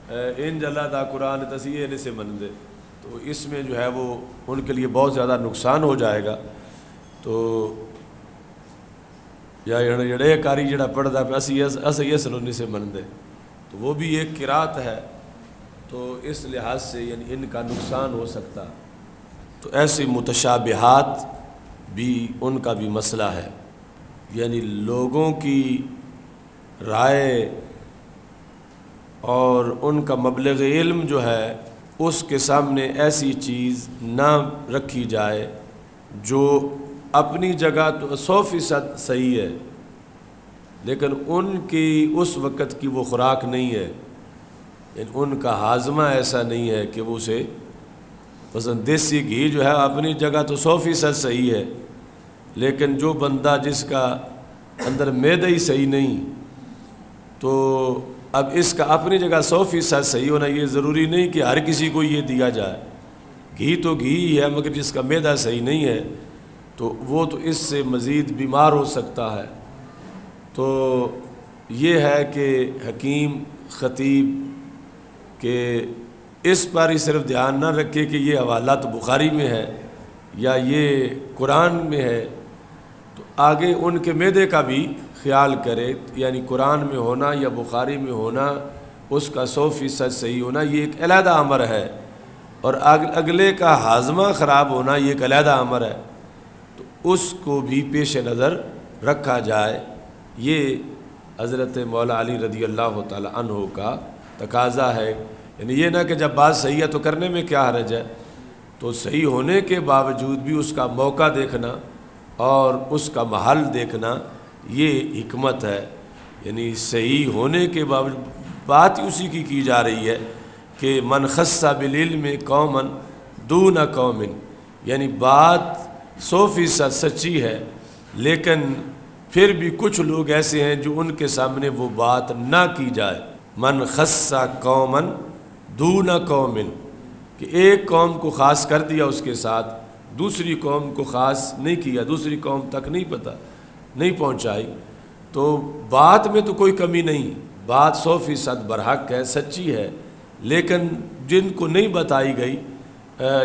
ان اللہ دا قرآن تصیح سے من دے، تو اس میں جو ہے وہ ان کے لیے بہت زیادہ نقصان ہو جائے گا۔ تو یا جڑے کاری جڑا پڑھتا پہ اسی اس رونے سے من دے، تو وہ بھی ایک قرات ہے، تو اس لحاظ سے یعنی ان کا نقصان ہو سکتا۔ تو ایسے متشابہات بھی ان کا بھی مسئلہ ہے، یعنی لوگوں کی رائے اور ان کا مبلغ علم جو ہے اس کے سامنے ایسی چیز نہ رکھی جائے جو اپنی جگہ تو 100% صحیح ہے، لیکن ان کی اس وقت کی وہ خوراک نہیں ہے، یعنی ان کا ہاضمہ ایسا نہیں ہے کہ وہ اسے مثلا دیسی گھی جو ہے اپنی جگہ تو 100% صحیح ہے، لیکن جو بندہ جس کا اندر معدہ ہی صحیح نہیں، تو اب اس کا اپنی جگہ 100% صحیح ہونا یہ ضروری نہیں کہ ہر کسی کو یہ دیا جائے۔ گھی تو گھی ہی ہے، مگر جس کا معدہ صحیح نہیں ہے تو وہ تو اس سے مزید بیمار ہو سکتا ہے۔ تو یہ ہے کہ حکیم خطیب کہ اس پر ہی صرف دھیان نہ رکھے کہ یہ حوالہ تو بخاری میں ہے یا یہ قرآن میں ہے، تو آگے ان کے معدے کا بھی خیال کرے، یعنی قرآن میں ہونا یا بخاری میں ہونا اس کا 100% صحیح ہونا یہ ایک علیحدہ امر ہے، اور اگلے کا ہاضمہ خراب ہونا یہ ایک علیحدہ امر ہے، تو اس کو بھی پیش نظر رکھا جائے۔ یہ حضرت مولا علی رضی اللہ تعالی عنہ کا تقاضا ہے، یعنی یہ نہ کہ جب بات صحیح ہے تو کرنے میں کیا حرج ہے، تو صحیح ہونے کے باوجود بھی اس کا موقع دیکھنا اور اس کا محل دیکھنا یہ حکمت ہے۔ یعنی صحیح ہونے کے باوجود بات ہی اسی کی جا رہی ہے کہ من خص بالعلم قوما دون قوم، یعنی بات 100% سچی ہے، لیکن پھر بھی کچھ لوگ ایسے ہیں جو ان کے سامنے وہ بات نہ کی جائے۔ من خص قوما دون قوم، کہ ایک قوم کو خاص کر دیا اس کے ساتھ، دوسری قوم کو خاص نہیں کیا، دوسری قوم تک نہیں پہنچائی، تو بات میں تو کوئی کمی نہیں، بات 100% برحق ہے، سچی ہے، لیکن جن کو نہیں بتائی گئی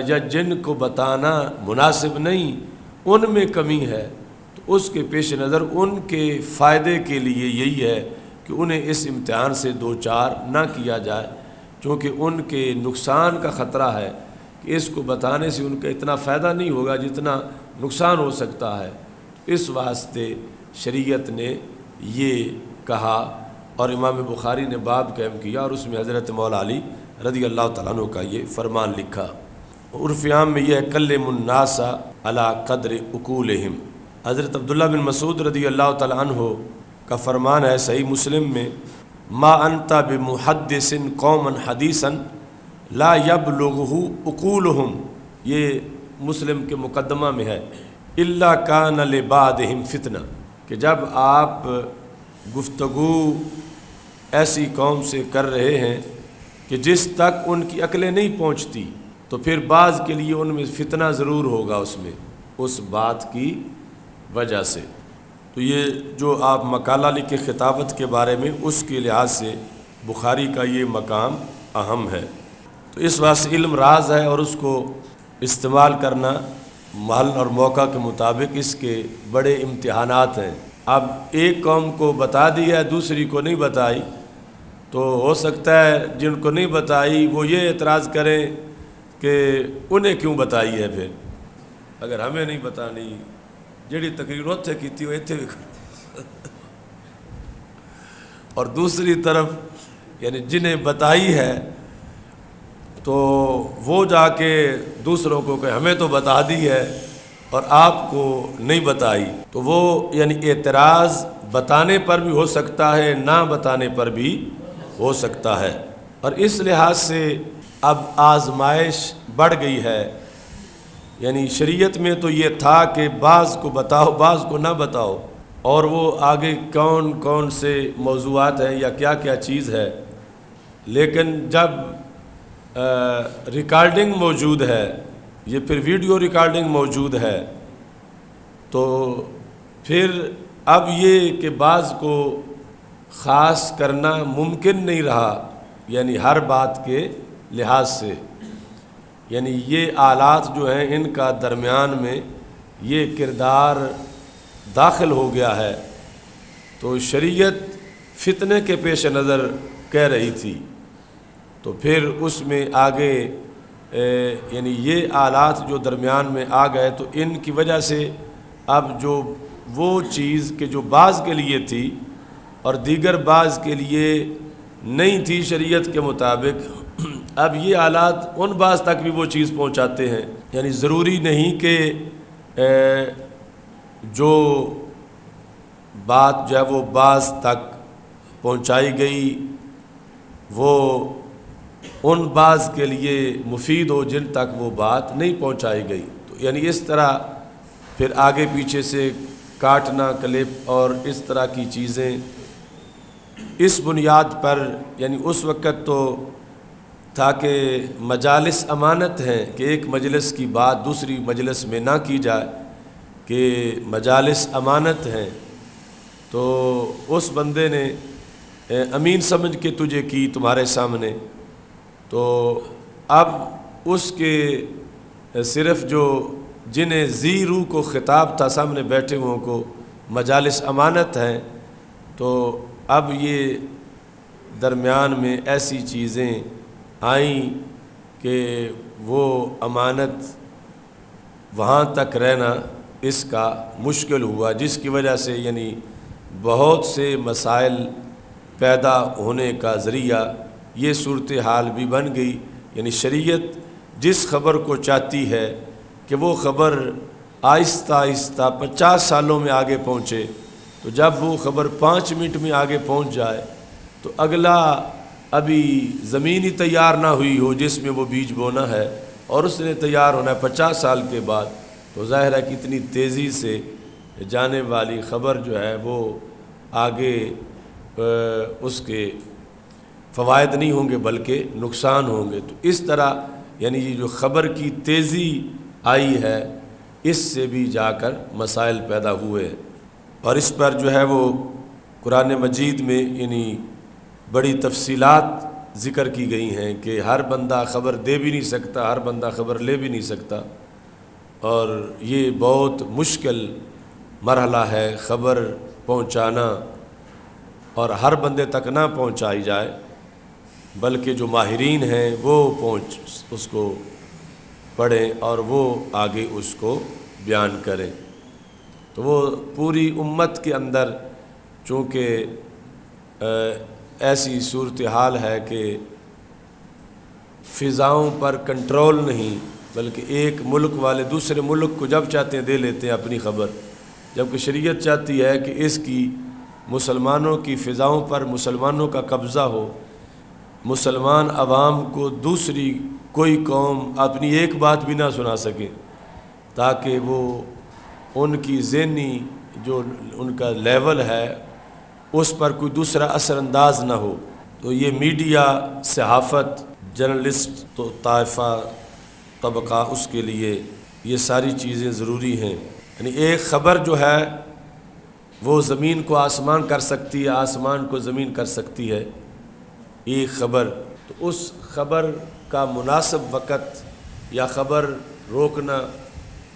یا جن کو بتانا مناسب نہیں ان میں کمی ہے، تو اس کے پیش نظر ان کے فائدے کے لیے یہی ہے کہ انہیں اس امتحان سے دوچار نہ کیا جائے، چونکہ ان کے نقصان کا خطرہ ہے کہ اس کو بتانے سے ان کا اتنا فائدہ نہیں ہوگا جتنا نقصان ہو سکتا ہے۔ اس واسطے شریعت نے یہ کہا، اور امام بخاری نے باب قائم کیا اور اس میں حضرت مولا علی رضی اللہ تعالیٰ عنہ کا یہ فرمان لکھا۔ عرف عام میں یہ ہے کلم الناس علی قدر عقولہم۔ حضرت عبداللہ بن مسعود رضی اللہ تعالیٰ عنہ کا فرمان ہے صحیح مسلم میں، ما انت بمحدث قوما حدیثا لا یبلغہ عقولہم، یہ مسلم کے مقدمہ میں ہے، الا کان لبعضہم فتنہ، کہ جب آپ گفتگو ایسی قوم سے کر رہے ہیں کہ جس تک ان کی عقلیں نہیں پہنچتی، تو پھر بعض کے لیے ان میں فتنہ ضرور ہوگا اس میں، اس بات کی وجہ سے۔ تو یہ جو آپ مقالہ لکھے خطابت کے بارے میں، اس کے لحاظ سے بخاری کا یہ مقام اہم ہے۔ تو اس واسطے علم راز ہے اور اس کو استعمال کرنا محل اور موقع کے مطابق اس کے بڑے امتحانات ہیں۔ اب ایک قوم کو بتا دیا دوسری کو نہیں بتائی، تو ہو سکتا ہے جن کو نہیں بتائی وہ یہ اعتراض کریں کہ انہیں کیوں بتائی ہے، پھر اگر ہمیں نہیں بتانی، جڑی تقریر اتھے کیتی وہ اتھے بھی کرو۔ اور دوسری طرف یعنی جنہیں بتائی ہے تو وہ جا کے دوسروں کو کہ ہمیں تو بتا دی ہے اور آپ کو نہیں بتائی، تو وہ یعنی اعتراض بتانے پر بھی ہو سکتا ہے، نہ بتانے پر بھی ہو سکتا ہے۔ اور اس لحاظ سے اب آزمائش بڑھ گئی ہے، یعنی شریعت میں تو یہ تھا کہ بعض کو بتاؤ بعض کو نہ بتاؤ، اور وہ آگے کون کون سے موضوعات ہیں یا کیا کیا چیز ہے، لیکن جب ریکارڈنگ موجود ہے، یہ پھر ویڈیو ریکارڈنگ موجود ہے، تو پھر اب یہ کہ بعض کو خاص کرنا ممکن نہیں رہا، یعنی ہر بات کے لحاظ سے، یعنی یہ آلات جو ہیں ان کا درمیان میں یہ کردار داخل ہو گیا ہے، تو شریعت فتنے کے پیش نظر کہہ رہی تھی، تو پھر اس میں آگے یعنی یہ آلات جو درمیان میں آ گئے تو ان کی وجہ سے اب جو وہ چیز کہ جو بعض کے لیے تھی اور دیگر بعض کے لیے نہیں تھی شریعت کے مطابق، اب یہ آلات ان بعض تک بھی وہ چیز پہنچاتے ہیں، یعنی ضروری نہیں کہ جو بات جو ہے وہ بعض تک پہنچائی گئی وہ ان بعض کے لیے مفید ہو جن تک وہ بات نہیں پہنچائی گئی، تو یعنی اس طرح پھر آگے پیچھے سے کاٹنا کلپ اور اس طرح کی چیزیں اس بنیاد پر یعنی اس وقت تو تھا کہ مجالس امانت ہیں کہ ایک مجلس کی بات دوسری مجلس میں نہ کی جائے، کہ مجالس امانت ہیں، تو اس بندے نے امین سمجھ کے تجھے کی تمہارے سامنے، تو اب اس کے صرف جو جنہیں ذی روح کو خطاب تھا سامنے بیٹھے ہوئوں کو مجالس امانت ہیں، تو اب یہ درمیان میں ایسی چیزیں آئیں کہ وہ امانت وہاں تک رہنا اس کا مشکل ہوا، جس کی وجہ سے یعنی بہت سے مسائل پیدا ہونے کا ذریعہ یہ صورتحال بھی بن گئی۔ یعنی شریعت جس خبر کو چاہتی ہے کہ وہ خبر آہستہ آہستہ 50 سالوں میں آگے پہنچے، تو جب وہ خبر 5 منٹ میں آگے پہنچ جائے تو اگلا ابھی زمین ہی تیار نہ ہوئی ہو جس میں وہ بیج بونا ہے، اور اس نے تیار ہونا ہے 50 سال کے بعد، تو ظاہر ہے کہ اتنی تیزی سے جانے والی خبر جو ہے وہ آگے اس کے فوائد نہیں ہوں گے بلکہ نقصان ہوں گے۔ تو اس طرح یعنی یہ جو خبر کی تیزی آئی ہے اس سے بھی جا کر مسائل پیدا ہوئے، اور اس پر جو ہے وہ قرآن مجید میں یعنی بڑی تفصیلات ذکر کی گئی ہیں کہ ہر بندہ خبر دے بھی نہیں سکتا، ہر بندہ خبر لے بھی نہیں سکتا، اور یہ بہت مشکل مرحلہ ہے خبر پہنچانا، اور ہر بندے تک نہ پہنچائی جائے بلکہ جو ماہرین ہیں وہ اس کو پڑھیں اور وہ آگے اس کو بیان کریں۔ تو وہ پوری امت کے اندر چونکہ ایسی صورتحال ہے کہ فضاؤں پر کنٹرول نہیں، بلکہ ایک ملک والے دوسرے ملک کو جب چاہتے ہیں دے لیتے ہیں اپنی خبر، جبکہ شریعت چاہتی ہے کہ اس کی مسلمانوں کی فضاؤں پر مسلمانوں کا قبضہ ہو، مسلمان عوام کو دوسری کوئی قوم اپنی ایک بات بھی نہ سنا سکے، تاکہ وہ ان کی ذہنی جو ان کا لیول ہے اس پر کوئی دوسرا اثر انداز نہ ہو۔ تو یہ میڈیا، صحافت، جرنلسٹ تو طائفہ طبقہ اس کے لیے یہ ساری چیزیں ضروری ہیں۔ یعنی ایک خبر جو ہے وہ زمین کو آسمان کر سکتی ہے، آسمان کو زمین کر سکتی ہے، ایک خبر۔ تو اس خبر کا مناسب وقت یا خبر روکنا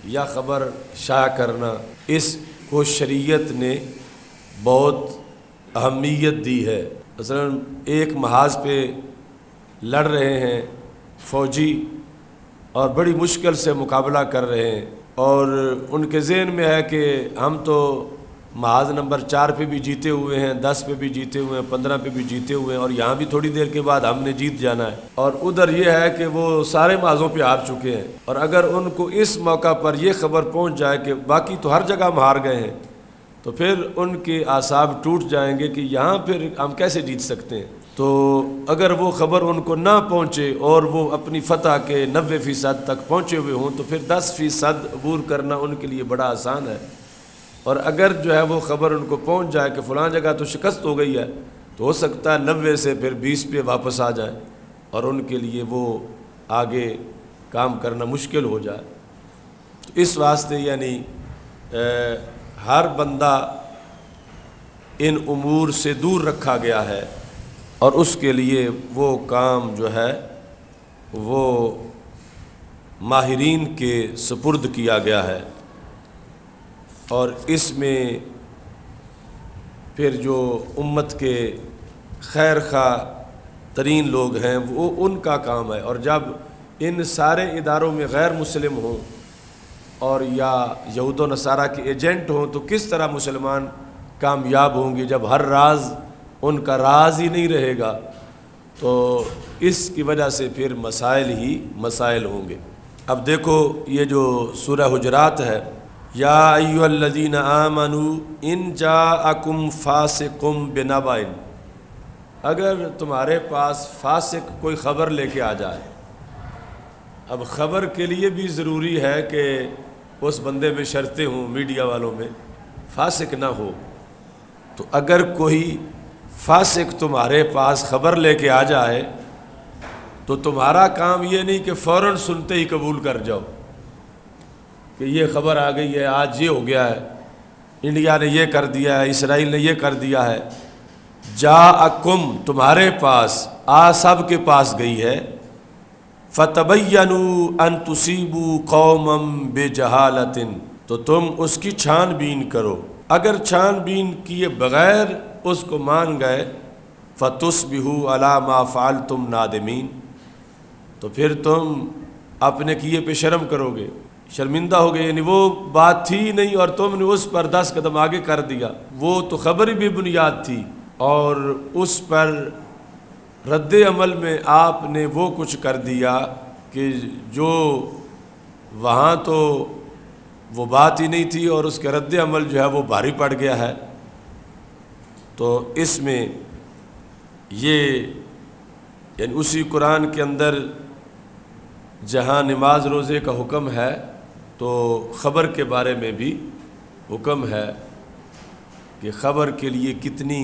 یا خبر شائع کرنا، اس کو شریعت نے بہت اہمیت دی ہے۔ مثلا ایک محاذ پہ لڑ رہے ہیں فوجی اور بڑی مشکل سے مقابلہ کر رہے ہیں، اور ان کے ذہن میں ہے کہ ہم تو محاذ نمبر 4 پہ بھی جیتے ہوئے ہیں، 10 پہ بھی جیتے ہوئے ہیں، 15 پہ بھی جیتے ہوئے ہیں، اور یہاں بھی تھوڑی دیر کے بعد ہم نے جیت جانا ہے، اور ادھر یہ ہے کہ وہ سارے محاذوں پہ ہار چکے ہیں۔ اور اگر ان کو اس موقع پر یہ خبر پہنچ جائے کہ باقی تو ہر جگہ ہم ہار گئے ہیں، تو پھر ان کے اعصاب ٹوٹ جائیں گے کہ یہاں پھر ہم کیسے جیت سکتے ہیں۔ تو اگر وہ خبر ان کو نہ پہنچے اور وہ اپنی فتح کے 90% تک پہنچے ہوئے ہوں، تو پھر 10% عبور کرنا ان کے لیے بڑا آسان ہے۔ اور اگر جو ہے وہ خبر ان کو پہنچ جائے کہ فلاں جگہ تو شکست ہو گئی ہے، تو ہو سکتا ہے 90 سے پھر 20 پہ واپس آ جائیں، اور ان کے لیے وہ آگے کام کرنا مشکل ہو جائے۔ تو اس واسطے یعنی ہر بندہ ان امور سے دور رکھا گیا ہے، اور اس کے لیے وہ کام جو ہے وہ ماہرین کے سپرد کیا گیا ہے۔ اور اس میں پھر جو امت کے خیر خواہ ترین لوگ ہیں وہ ان کا کام ہے، اور جب ان سارے اداروں میں غیر مسلم ہوں اور یا یہود و نصارہ کے ایجنٹ ہوں، تو کس طرح مسلمان کامیاب ہوں گے جب ہر راز ان کا راز ہی نہیں رہے گا؟ تو اس کی وجہ سے پھر مسائل ہی مسائل ہوں گے۔ اب دیکھو یہ جو سورہ حجرات ہے، یا ایھا الذین آمنوا ان جاءکم فاسق بنبأ، اگر تمہارے پاس فاسق کوئی خبر لے کے آ جائے۔ اب خبر کے لیے بھی ضروری ہے کہ اس بندے میں شرطیں ہوں، میڈیا والوں میں فاسق نہ ہو۔ تو اگر کوئی فاسق تمہارے پاس خبر لے کے آ جائے تو تمہارا کام یہ نہیں کہ فوراً سنتے ہی قبول کر جاؤ کہ یہ خبر آ گئی ہے، آج یہ ہو گیا ہے، انڈیا نے یہ کر دیا ہے، اسرائیل نے یہ کر دیا ہے۔ جاءکم تمہارے پاس، سب کے پاس گئی ہے، فتبینوا ان تصیبوا قوما بجہالۃ، تو تم اس کی چھان بین کرو، اگر چھان بین کیے بغیر اس کو مان گئے، فتصبحوا علی ما فعلتم نادمین، تو پھر تم اپنے کیے پہ شرم کرو گے، شرمندہ ہو گئے، یعنی وہ بات تھی نہیں اور تم نے اس پر 10 قدم آگے کر دیا۔ وہ تو خبر بھی بنیاد تھی اور اس پر رد عمل میں آپ نے وہ کچھ کر دیا کہ جو وہاں تو وہ بات ہی نہیں تھی اور اس کے رد عمل جو ہے وہ بھاری پڑ گیا ہے۔ تو اس میں یہ یعنی اسی قرآن کے اندر جہاں نماز روزے کا حکم ہے تو خبر کے بارے میں بھی حکم ہے کہ خبر کے لیے کتنی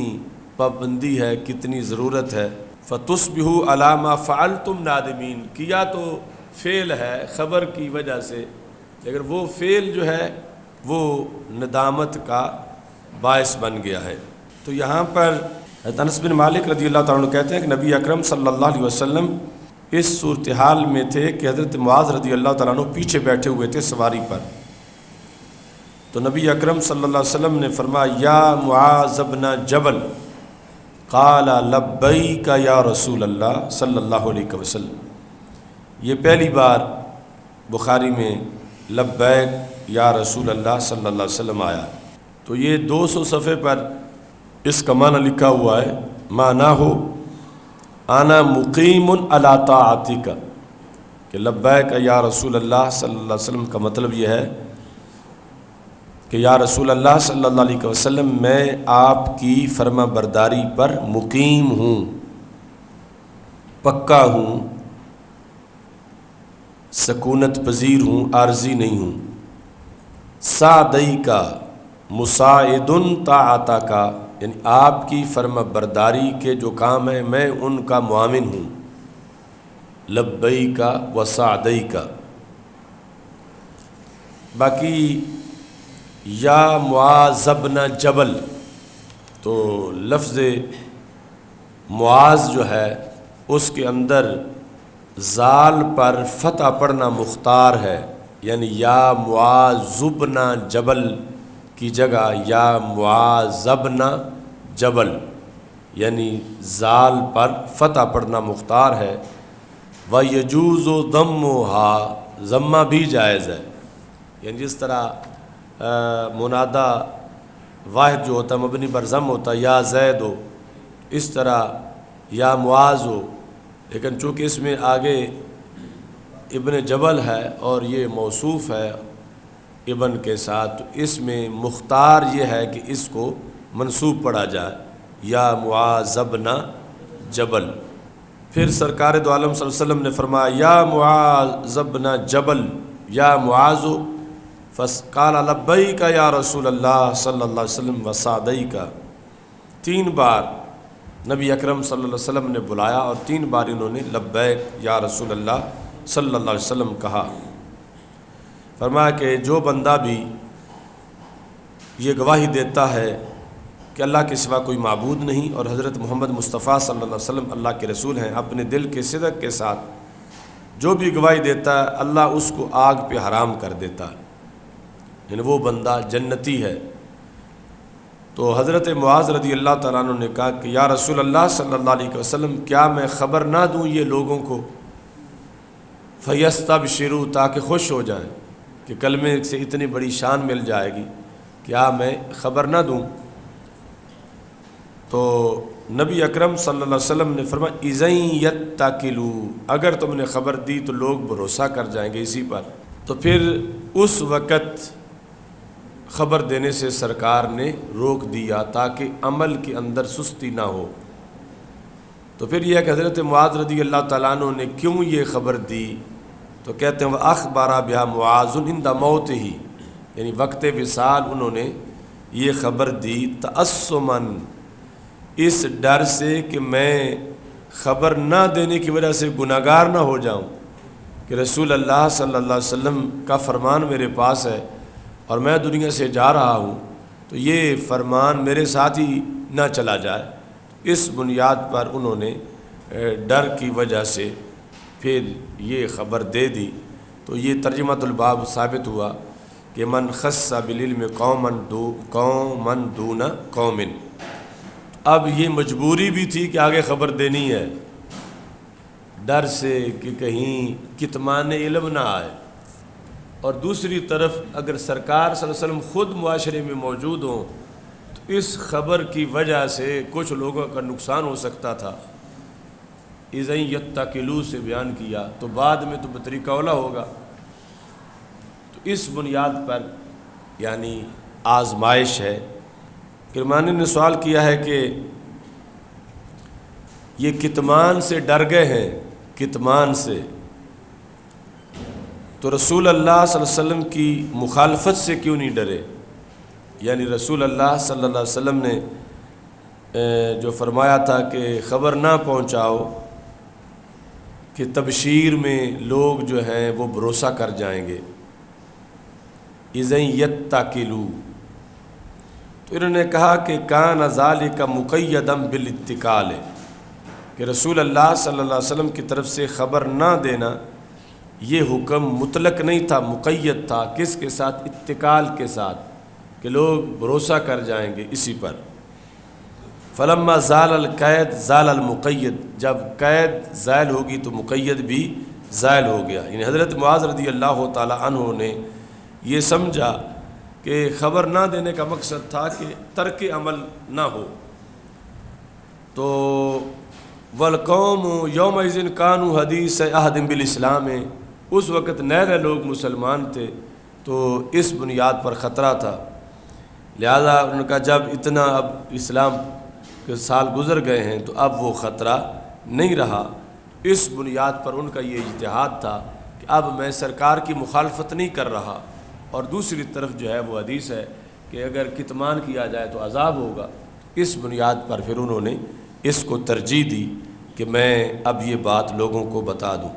پابندی ہے، کتنی ضرورت ہے۔ فتصبحوا علی ما فعلتم نادمین، کیا تو فعل ہے خبر کی وجہ سے، لیکن وہ فعل جو ہے وہ ندامت کا باعث بن گیا ہے۔ تو یہاں پر انس بن مالک رضی اللہ تعالیٰ عنہ کہتے ہیں کہ نبی اکرم صلی اللہ علیہ وسلم اس صورتحال میں تھے کہ حضرت معاذ رضی اللہ تعالیٰ عنہ پیچھے بیٹھے ہوئے تھے سواری پر، تو نبی اکرم صلی اللہ علیہ وسلم نے فرمایا یا معاذ بن جبل، قال لبیک یا رسول اللہ صلی اللہ علیہ وسلم۔ یہ پہلی بار بخاری میں لبیک یا رسول اللہ صلی اللہ علیہ وسلم آیا، تو یہ 200 صفحے پر اس کا معنی لکھا ہوا ہے، معنی ہو انا مقیم علی طاعتک، کہ لبیک یا رسول اللہ صلی اللہ علیہ وسلم کا مطلب یہ ہے کہ یا رسول اللہ صلی اللہ علیہ وسلم میں آپ کی فرما برداری پر مقیم ہوں، پکا ہوں، سکونت پذیر ہوں، عارضی نہیں ہوں۔ سعدیک مساعد طاعتک، یعنی آپ کی فرما برداری کے جو کام ہیں میں ان کا معاون ہوں۔ لبیک و سعدیک، باقی یا معاذ بن جبل، تو لفظ معاذ جو ہے اس کے اندر زال پر فتح پڑھنا مختار ہے، یعنی یا معاذ بن جبل کی جگہ یا معاذ بن جبل، یعنی زال پر فتح پڑھنا مختار ہے۔ وَيَجُوزُ ضَمُّهَا، ضمہ بھی جائز ہے، یعنی جس طرح منادہ واحد جو ہوتا ہے مبنی بر ضم ہوتا ہے، یا زید ہو، اس طرح یا معاذ ہو، لیکن چونکہ اس میں آگے ابن جبل ہے اور یہ موصوف ہے ابن کے ساتھ، تو اس میں مختار یہ ہے کہ اس کو منصوب پڑھا جائے، یا معاذ بن جبل۔ پھر سرکار دو عالم صلی اللہ علیہ وسلم نے فرمایا یا معاذ بن جبل یا معاذ، فقال لبیک یا رسول اللہ صلی اللہ علیہ وسلم وسعدیک۔ 3 بار نبی اکرم صلی اللہ علیہ وسلم نے بلایا اور 3 بار انہوں نے لبیک یا رسول اللہ صلی اللہ علیہ وسلم کہا۔ فرمایا کہ جو بندہ بھی یہ گواہی دیتا ہے کہ اللہ کے سوا کوئی معبود نہیں اور حضرت محمد مصطفیٰ صلی اللہ علیہ وسلم اللہ کے رسول ہیں، اپنے دل کے صدق کے ساتھ جو بھی گواہی دیتا ہے اللہ اس کو آگ پہ حرام کر دیتا ہے، یعنی وہ بندہ جنتی ہے۔ تو حضرت معاذ رضی اللہ تعالیٰ عنہ نے کہا کہ یا رسول اللہ صلی اللہ علیہ وسلم کیا میں خبر نہ دوں یہ لوگوں کو، فَيَسْتَبْشِرُوا، تاکہ خوش ہو جائیں کہ کلمے سے اتنی بڑی شان مل جائے گی، کیا میں خبر نہ دوں؟ تو نبی اکرم صلی اللہ علیہ وسلم نے فرمایا اِذًا يَتَّكِلُوا، اگر تم نے خبر دی تو لوگ بھروسہ کر جائیں گے اسی پر۔ تو پھر اس وقت خبر دینے سے سرکار نے روک دیا تاکہ عمل کے اندر سستی نہ ہو۔ تو پھر یہ کہ حضرت معاذ رضی اللہ تعالیٰ عنہ نے کیوں یہ خبر دی، تو کہتے ہیں وَأَخْبَرَ بِهَا مُعَاذٌ عِنْدَ مَوْتِهِ، یعنی وقت وصال انہوں نے یہ خبر دی تَأَسُّمًا، اس ڈر سے کہ میں خبر نہ دینے کی وجہ سے گناہگار نہ ہو جاؤں کہ رسول اللہ صلی اللہ علیہ وسلم کا فرمان میرے پاس ہے اور میں دنیا سے جا رہا ہوں، تو یہ فرمان میرے ساتھ ہی نہ چلا جائے۔ اس بنیاد پر انہوں نے ڈر کی وجہ سے پھر یہ خبر دے دی۔ تو یہ ترجمۃ الباب ثابت ہوا کہ من خص بالعلم قوما دون قوم۔ اب یہ مجبوری بھی تھی کہ آگے خبر دینی ہے، ڈر سے کہ کہیں کتمان علم نہ آئے، اور دوسری طرف اگر سرکار صلی اللہ علیہ وسلم خود معاشرے میں موجود ہوں تو اس خبر کی وجہ سے کچھ لوگوں کا نقصان ہو سکتا تھا۔ اذن یتقلوا سے بیان کیا تو بعد میں تو بطریقہ اولا ہوگا۔ تو اس بنیاد پر یعنی آزمائش ہے۔ کرمانی نے سوال کیا ہے کہ یہ کتمان سے ڈر گئے ہیں، کتمان سے، تو رسول اللہ صلی اللہ علیہ وسلم کی مخالفت سے کیوں نہیں ڈرے؟ یعنی رسول اللہ صلی اللہ علیہ وسلم نے جو فرمایا تھا کہ خبر نہ پہنچاؤ کہ تبشیر میں لوگ جو ہیں وہ بھروسہ کر جائیں گے، اذن یتقلوا، تو انہوں نے کہا کہ کان ذالک مقیدا بالاتقال، کہ رسول اللہ صلی اللہ علیہ وسلم کی طرف سے خبر نہ دینا یہ حکم مطلق نہیں تھا، مقید تھا۔ کس کے ساتھ؟ اتقال کے ساتھ، کہ لوگ بھروسہ کر جائیں گے اسی پر۔ فلما زال القید زال المقید، جب قید زائل ہوگی تو مقید بھی زائل ہو گیا۔ یعنی حضرت معاذ رضی اللہ تعالی عنہ نے یہ سمجھا کہ خبر نہ دینے کا مقصد تھا کہ ترک عمل نہ ہو۔ تو والقوم یومئذ کانوا حدیث عہد بالاسلام، اس وقت نئے نئے لوگ مسلمان تھے، تو اس بنیاد پر خطرہ تھا۔ لہذا ان کا جب اتنا اب اسلام کے سال گزر گئے ہیں تو اب وہ خطرہ نہیں رہا۔ اس بنیاد پر ان کا یہ اجتہاد تھا کہ اب میں سرکار کی مخالفت نہیں کر رہا، اور دوسری طرف جو ہے وہ حدیث ہے کہ اگر کتمان کیا جائے تو عذاب ہوگا۔ اس بنیاد پر پھر انہوں نے اس کو ترجیح دی کہ میں اب یہ بات لوگوں کو بتا دوں۔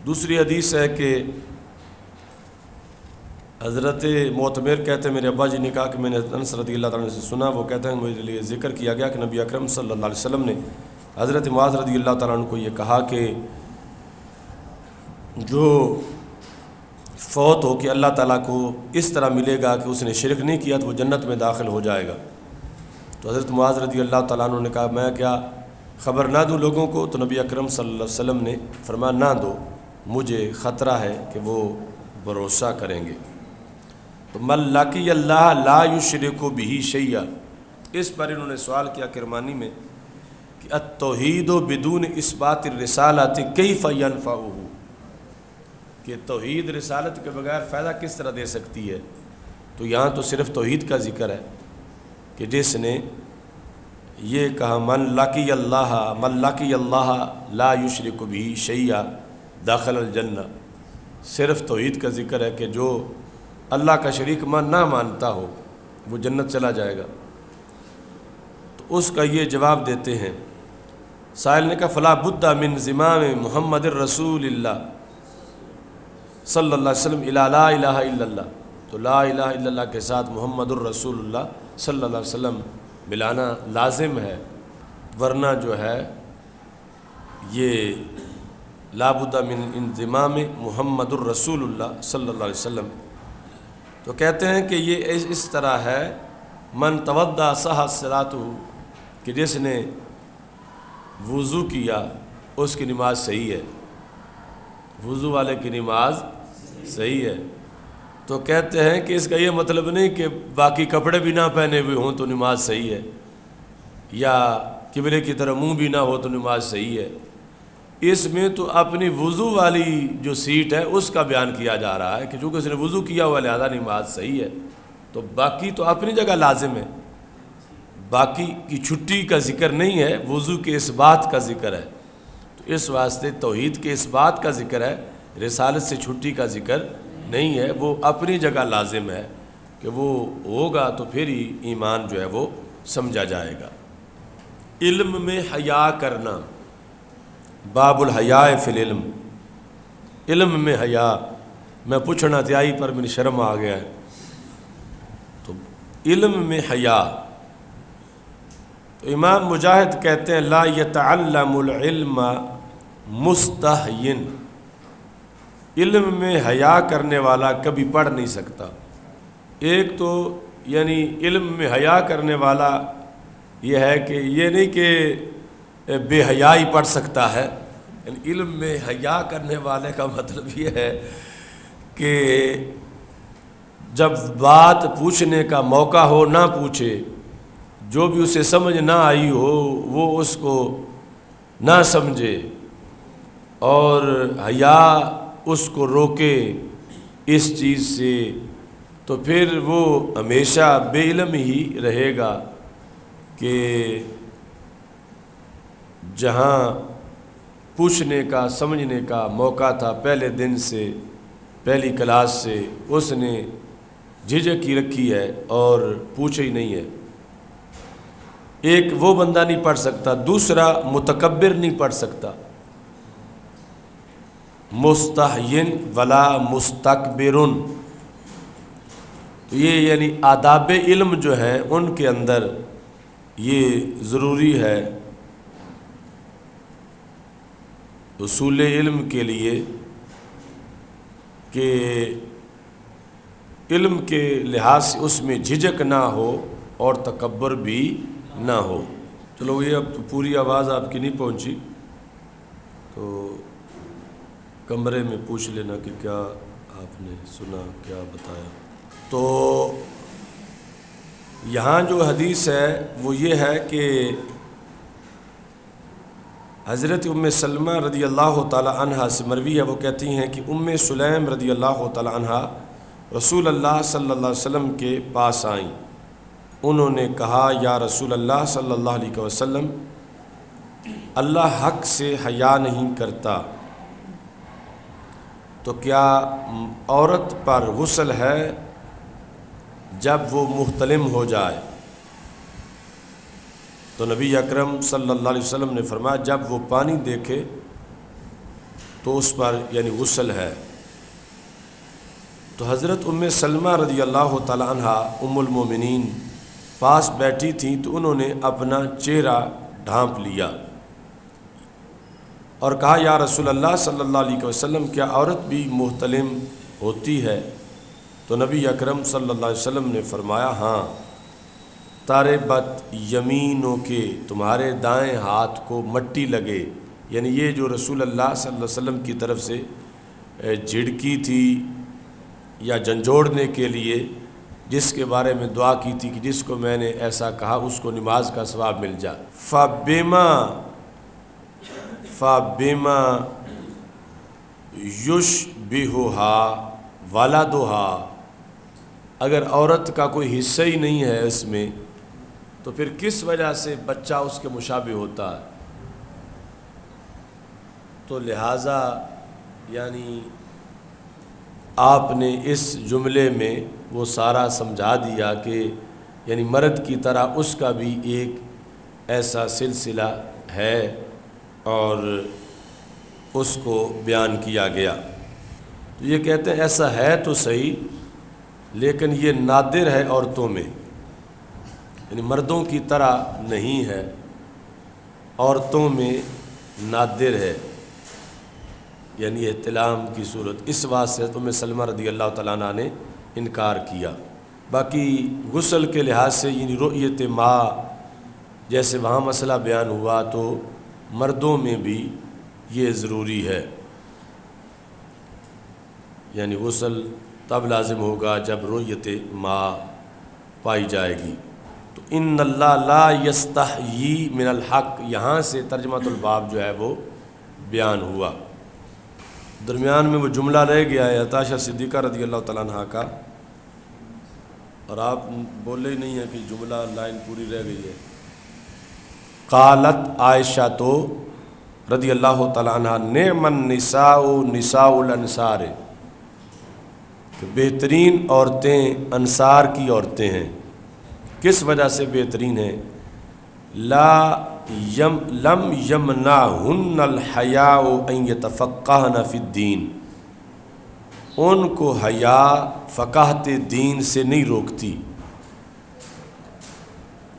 دوسری حدیث ہے کہ حضرت معتمر کہتے ہیں میرے ابا جی نے کہا کہ میں نے انس رضی اللہ تعالیٰ عنہ سے سنا، وہ کہتے ہیں مجھے لیے ذکر کیا گیا کہ نبی اکرم صلی اللہ علیہ وسلم نے حضرت معاذ رضی اللہ تعالیٰ عنہ کو یہ کہا کہ جو فوت ہو کہ اللہ تعالیٰ کو اس طرح ملے گا کہ اس نے شرک نہیں کیا تو وہ جنت میں داخل ہو جائے گا۔ تو حضرت معاذ رضی اللہ تعالیٰ عنہ نے کہا میں کیا خبر نہ دوں لوگوں کو؟ تو نبی اکرم صلی اللہ علیہ وسلم نے فرمایا نہ دو، مجھے خطرہ ہے کہ وہ بھروسہ کریں گے۔ تو من لقی اللہ لا یشرک بہ شیئا، اس پر انہوں نے سوال کیا کرمانی میں کہ التوحید بدون اثبات الرسالۃ کیف ینفعہ، کہ توحید رسالت کے بغیر فائدہ کس طرح دے سکتی ہے؟ تو یہاں تو صرف توحید کا ذکر ہے کہ جس نے یہ کہا من لقی اللہ لا یشرک بہ شیئا داخل الجنہ، صرف توحید کا ذکر ہے کہ جو اللہ کا شریک نہ مانتا ہو وہ جنت چلا جائے گا۔ تو اس کا یہ جواب دیتے ہیں، سائل نے کہا فلا بد من زمام محمد الرسول اللہ صلی اللہ علیہ وسلم الی لا الہ الا اللہ، تو لا الہ الا اللہ کے ساتھ محمد الرسول اللہ صلی اللہ علیہ وسلم ملانا لازم ہے، ورنہ جو ہے یہ لا بد من انضمام محمد الرسول اللہ صلی اللہ علیہ وسلم۔ تو کہتے ہیں کہ یہ اس طرح ہے من توضا صحت صلاتہ، کہ جس نے وضو کیا اس کی نماز صحیح ہے، وضو والے کی نماز صحیح ہے۔ تو کہتے ہیں کہ اس کا یہ مطلب نہیں کہ باقی کپڑے بھی نہ پہنے ہوئے ہوں تو نماز صحیح ہے، یا قبلے کی طرح منہ بھی نہ ہو تو نماز صحیح ہے۔ اس میں تو اپنی وضو والی جو سیٹ ہے اس کا بیان کیا جا رہا ہے کہ چونکہ اس نے وضو کیا ہوا لہذا نماز صحیح ہے، تو باقی تو اپنی جگہ لازم ہے، باقی کی چھٹی کا ذکر نہیں ہے، وضو کے اس بات کا ذکر ہے۔ تو اس واسطے توحید کے اس بات کا ذکر ہے، رسالت سے چھٹی کا ذکر نہیں ہے، وہ اپنی جگہ لازم ہے کہ وہ ہوگا تو پھر ہی ایمان جو ہے وہ سمجھا جائے گا۔ علم میں حیا کرنا، باب الحیاء فی العلم، علم میں حیا، میں پوچھنا تیائی پر میری شرم آ گیا ہے، تو علم میں حیا۔ تو امام مجاہد کہتے ہیں لا یتعلم العلم مستحین، علم میں حیا کرنے والا کبھی پڑھ نہیں سکتا۔ ایک تو یعنی علم میں حیا کرنے والا یہ ہے کہ یہ نہیں کہ بے حیائی پڑھ سکتا ہے، یعنی علم میں حیا کرنے والے کا مطلب یہ ہے کہ جب بات پوچھنے کا موقع ہو نہ پوچھے، جو بھی اسے سمجھ نہ آئی ہو وہ اس کو نہ سمجھے، اور حیا اس کو روکے اس چیز سے، تو پھر وہ ہمیشہ بے علم ہی رہے گا کہ جہاں پوچھنے کا سمجھنے کا موقع تھا پہلے دن سے، پہلی کلاس سے اس نے جھجک ہی رکھی ہے اور پوچھا ہی نہیں ہے۔ ایک وہ بندہ نہیں پڑھ سکتا، دوسرا متکبر نہیں پڑھ سکتا، مستحین ولا مستکبرن۔ تو یہ یعنی آداب علم جو ہیں ان کے اندر یہ ضروری ہے اصول علم کے لیے کہ علم کے لحاظ سے اس میں جھجک نہ ہو اور تکبر بھی نہ ہو۔ چلو یہ اب پوری آواز آپ کی نہیں پہنچی تو کمرے میں پوچھ لینا کہ کیا آپ نے سنا، کیا بتایا۔ تو یہاں جو حدیث ہے وہ یہ ہے کہ حضرت ام سلمہ رضی اللہ تعالی عنہا سے مروی ہے، وہ کہتی ہیں کہ ام سلیم رضی اللہ تعالی عنہا رسول اللہ صلی اللہ علیہ وسلم کے پاس آئیں۔ انہوں نے کہا یا رسول اللہ صلی اللہ علیہ وسلم، اللہ حق سے حیا نہیں کرتا، تو کیا عورت پر غسل ہے جب وہ محتلم ہو جائے؟ تو نبی اکرم صلی اللہ علیہ وسلم نے فرمایا جب وہ پانی دیکھے تو اس پر یعنی غسل ہے۔ تو حضرت ام سلمہ رضی اللہ تعالی عنہا ام المومنین پاس بیٹھی تھیں، تو انہوں نے اپنا چہرہ ڈھانپ لیا اور کہا یا رسول اللہ صلی اللہ علیہ وسلم، کیا عورت بھی محتلم ہوتی ہے؟ تو نبی اکرم صلی اللہ علیہ وسلم نے فرمایا ہاں، تاربت یمینوں کے، تمہارے دائیں ہاتھ کو مٹی لگے، یعنی یہ جو رسول اللہ صلی اللہ علیہ وسلم کی طرف سے جھڑکی تھی یا جھنجھوڑنے کے لیے جس کے بارے میں دعا کی تھی کہ جس کو میں نے ایسا کہا اس کو نماز کا ثواب مل جائے۔ فَبِمَا يُشْبِهُهَا وَلَدُهَا، اگر عورت کا کوئی حصہ ہی نہیں ہے اس میں تو پھر کس وجہ سے بچہ اس کے مشابہ ہوتا ہے؟ تو لہٰذا یعنی آپ نے اس جملے میں وہ سارا سمجھا دیا کہ یعنی مرد کی طرح اس کا بھی ایک ایسا سلسلہ ہے اور اس کو بیان کیا گیا۔ تو یہ کہتے ہیں ایسا ہے تو صحیح، لیکن یہ نادر ہے عورتوں میں، یعنی مردوں کی طرح نہیں ہے، عورتوں میں نادر ہے، یعنی احتلام کی صورت۔ اس واسطے ام سلمہ رضی اللہ تعالیٰ عنہ نے انکار کیا۔ باقی غسل کے لحاظ سے یعنی رؤیت ماء جیسے وہاں مسئلہ بیان ہوا تو مردوں میں بھی یہ ضروری ہے، یعنی غسل تب لازم ہوگا جب رؤیت ماء پائی جائے گی۔ تو ان اللہ لا یستحیی من الحق، یہاں سے ترجمۃ الباب جو ہے وہ بیان ہوا۔ درمیان میں وہ جملہ رہ گیا ہے عائشہ صدیقہ رضی اللہ تعالیٰ عنہ کا، اور آپ بولے ہی نہیں ہیں کہ جملہ لائن پوری رہ گئی ہے۔ قالت عائشہ تو رضی اللہ تعالیٰ عنہ نعم النساء نساء الانصار، کہ بہترین عورتیں انصار کی عورتیں ہیں۔ کس وجہ سے بہترین ہیں؟ لا لم یمنعہن الحیاء ان یتفقہن فی الدین، ان کو حیا فقاہت دین سے نہیں روکتی۔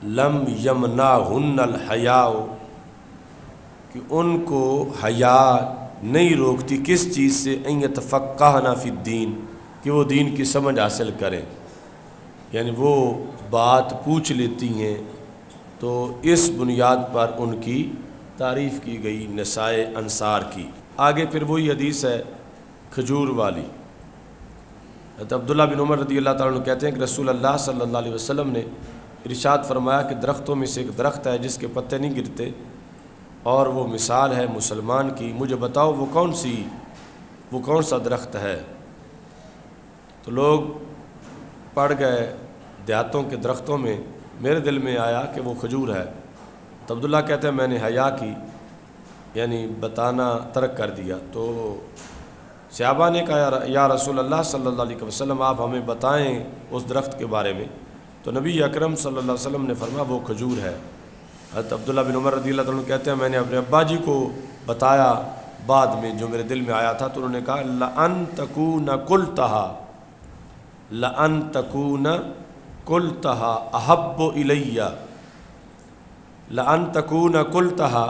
لم یمنعہن الحیاء، کہ ان کو حیا نہیں روکتی کس چیز سے؟ ان یتفقہن فی الدین، کہ وہ دین کی سمجھ حاصل کریں، یعنی وہ بات پوچھ لیتی ہیں۔ تو اس بنیاد پر ان کی تعریف کی گئی نسائے انصار کی۔ آگے پھر وہی حدیث ہے کھجور والی۔ حضرت عبداللہ بن عمر رضی اللہ تعالیٰ عنہ کہتے ہیں کہ رسول اللہ صلی اللہ علیہ وسلم نے ارشاد فرمایا کہ درختوں میں سے ایک درخت ہے جس کے پتے نہیں گرتے، اور وہ مثال ہے مسلمان کی، مجھے بتاؤ وہ کون سا درخت ہے؟ تو لوگ پڑ گئے دیہاتوں کے درختوں میں، میرے دل میں آیا کہ وہ کھجور ہے۔ تو عبداللہ کہتے ہیں میں نے حیا کی، یعنی بتانا ترک کر دیا۔ تو صحابہ نے کہا یا رسول اللہ صلی اللہ علیہ وسلم آپ ہمیں بتائیں اس درخت کے بارے میں۔ تو نبی اکرم صلی اللہ علیہ وسلم نے فرمایا وہ کھجور ہے۔ حضرت عبداللہ بن عمر رضی اللہ عنہ کہتے ہیں میں نے اپنے ابا جی کو بتایا بعد میں جو میرے دل میں آیا تھا، تو انہوں نے کہا لَأَن تَكُونَ قُلْتَهَا أَحَبُّ إِلَيَّ۔ لَأَن تَكُونَ قُلْتَهَا،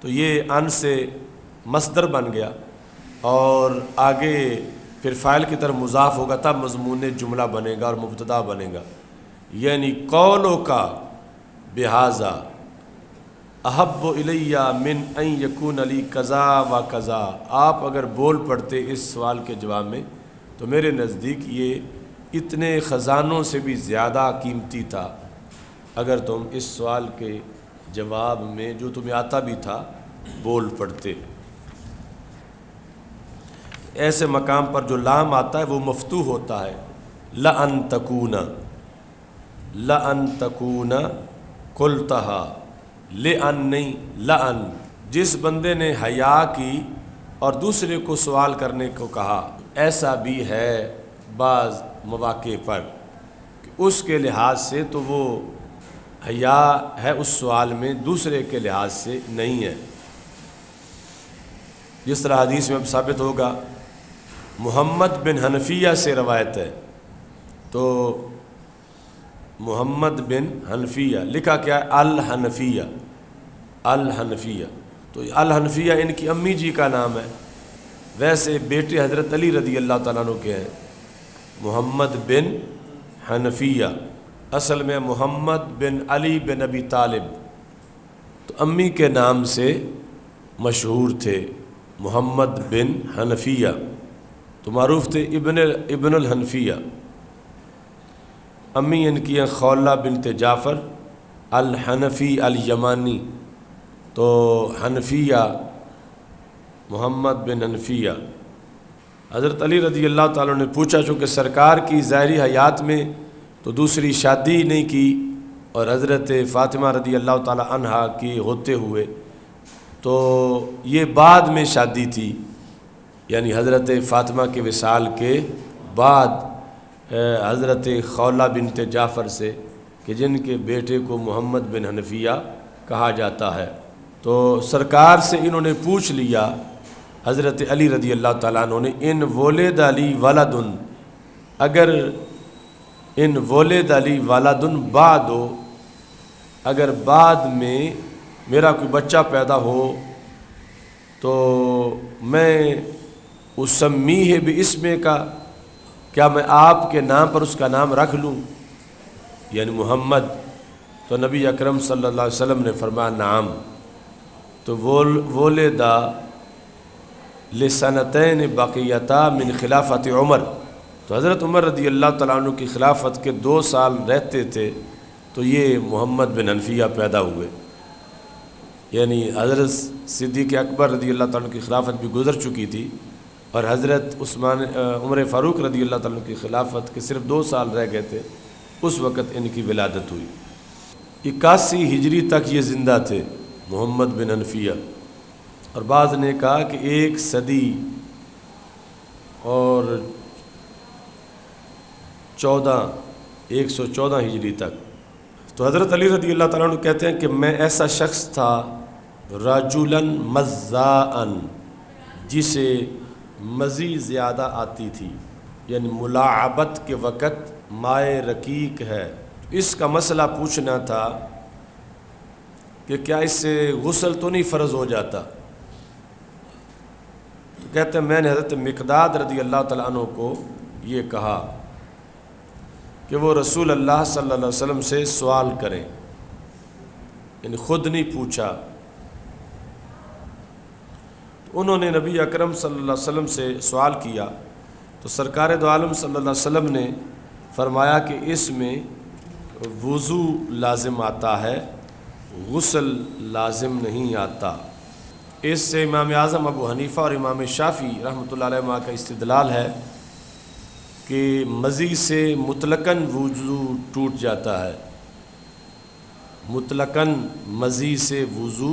تو یہ ان سے مصدر بن گیا اور آگے پھر فاعل کی طرف مضاف ہوگا، تب مضمون جملہ بنے گا اور مبتدا بنے گا، یعنی قولوں کا بہذا احب الیہ من ان یکون علی قضا و قضا، آپ اگر بول پڑتے اس سوال کے جواب میں تو میرے نزدیک یہ اتنے خزانوں سے بھی زیادہ قیمتی تھا اگر تم اس سوال کے جواب میں جو تمہیں آتا بھی تھا بول پڑتے۔ ایسے مقام پر جو لام آتا ہے وہ مفتوح ہوتا ہے، لَأَن تَكُونَ قُلْتَهَا، لِأَن نہیں لَأَن۔ جس بندے نے حیا کی اور دوسرے کو سوال کرنے کو کہا، ایسا بھی ہے بعض مواقع پر کہ اس کے لحاظ سے تو وہ حیا ہے اس سوال میں، دوسرے کے لحاظ سے نہیں ہے۔ جس طرح حدیث میں اب ثابت ہوگا، محمد بن حنفیہ سے روایت ہے، تو محمد بن حنفیہ لکھا کیا ہے الحنفیہ، الحنفیہ، تو الحنفیہ ان کی امی جی کا نام ہے۔ ویسے بیٹے حضرت علی رضی اللہ تعالیٰ عنہ کے ہیں، محمد بن حنفیہ، اصل میں محمد بن علی بن ابی طالب، تو امی کے نام سے مشہور تھے محمد بن حنفیہ، تو معروف تھے ابن الحنفیہ۔ امی ان کی ہیں خولہ بنت جعفر الحنفی الیمانی، تو حنفیہ محمد بن حنفیہ۔ حضرت علی رضی اللہ تعالیٰ نے پوچھا، چونکہ سرکار کی ظاہری حیات میں تو دوسری شادی نہیں کی اور حضرت فاطمہ رضی اللہ تعالیٰ عنہا کی ہوتے ہوئے تو یہ بعد میں شادی تھی، یعنی حضرت فاطمہ کے وصال کے بعد حضرت خولہ بنت جعفر سے، کہ جن کے بیٹے کو محمد بن حنفیہ کہا جاتا ہے۔ تو سرکار سے انہوں نے پوچھ لیا حضرت علی رضی اللہ تعالیٰ عنہ نے، ان ولد علی ولدن، اگر ان ولد علی ولدن بعد ہو، اگر بعد میں میرا کوئی بچہ پیدا ہو تو میں اسمیہ باسمہ کا، کیا میں آپ کے نام پر اس کا نام رکھ لوں، یعنی محمد؟ تو نبی اکرم صلی اللہ علیہ وسلم نے فرمایا نعم۔ تو ولدا لسنتین بقیتا من خلافت عمر، تو حضرت عمر رضی اللہ تعالیٰ عنہ کی خلافت کے 2 سال رہتے تھے تو یہ محمد بن حنفیہ پیدا ہوئے، یعنی حضرت صدیق اکبر رضی اللہ تعالیٰ عنہ کی خلافت بھی گزر چکی تھی اور حضرت عمر فاروق رضی اللہ تعالیٰ عنہ کی خلافت کے صرف 2 سال رہ گئے تھے، اس وقت ان کی ولادت ہوئی۔ 81 ہجری تک یہ زندہ تھے محمد بن حنفیہ، اور بعض نے کہا کہ 1 صدی اور 114 ہجری تک تو حضرت علی رضی اللہ تعالیٰ عنہ کہتے ہیں کہ میں ایسا شخص تھا رجلاً مزاءً، جسے مزی زیادہ آتی تھی، یعنی ملاعبت کے وقت مائے رقیق ہے۔ اس کا مسئلہ پوچھنا تھا کہ کیا اس سے غسل تو نہیں فرض ہو جاتا؟ تو کہتے ہیں میں نے حضرت مقداد رضی اللہ تعالیٰ عنہ کو یہ کہا کہ وہ رسول اللہ صلی اللہ علیہ وسلم سے سوال کریں، یعنی خود نہیں پوچھا۔ تو انہوں نے نبی اکرم صلی اللہ علیہ وسلم سے سوال کیا تو سرکار دو عالم صلی اللہ علیہ وسلم نے فرمایا کہ اس میں وضو لازم آتا ہے، غسل لازم نہیں آتا۔ اس سے امام اعظم ابو حنیفہ اور امام شافعی رحمۃ اللہ علیہ کا استدلال ہے کہ مزی سے مطلقاً وضو ٹوٹ جاتا ہے، مطلقاً مزی سے وضو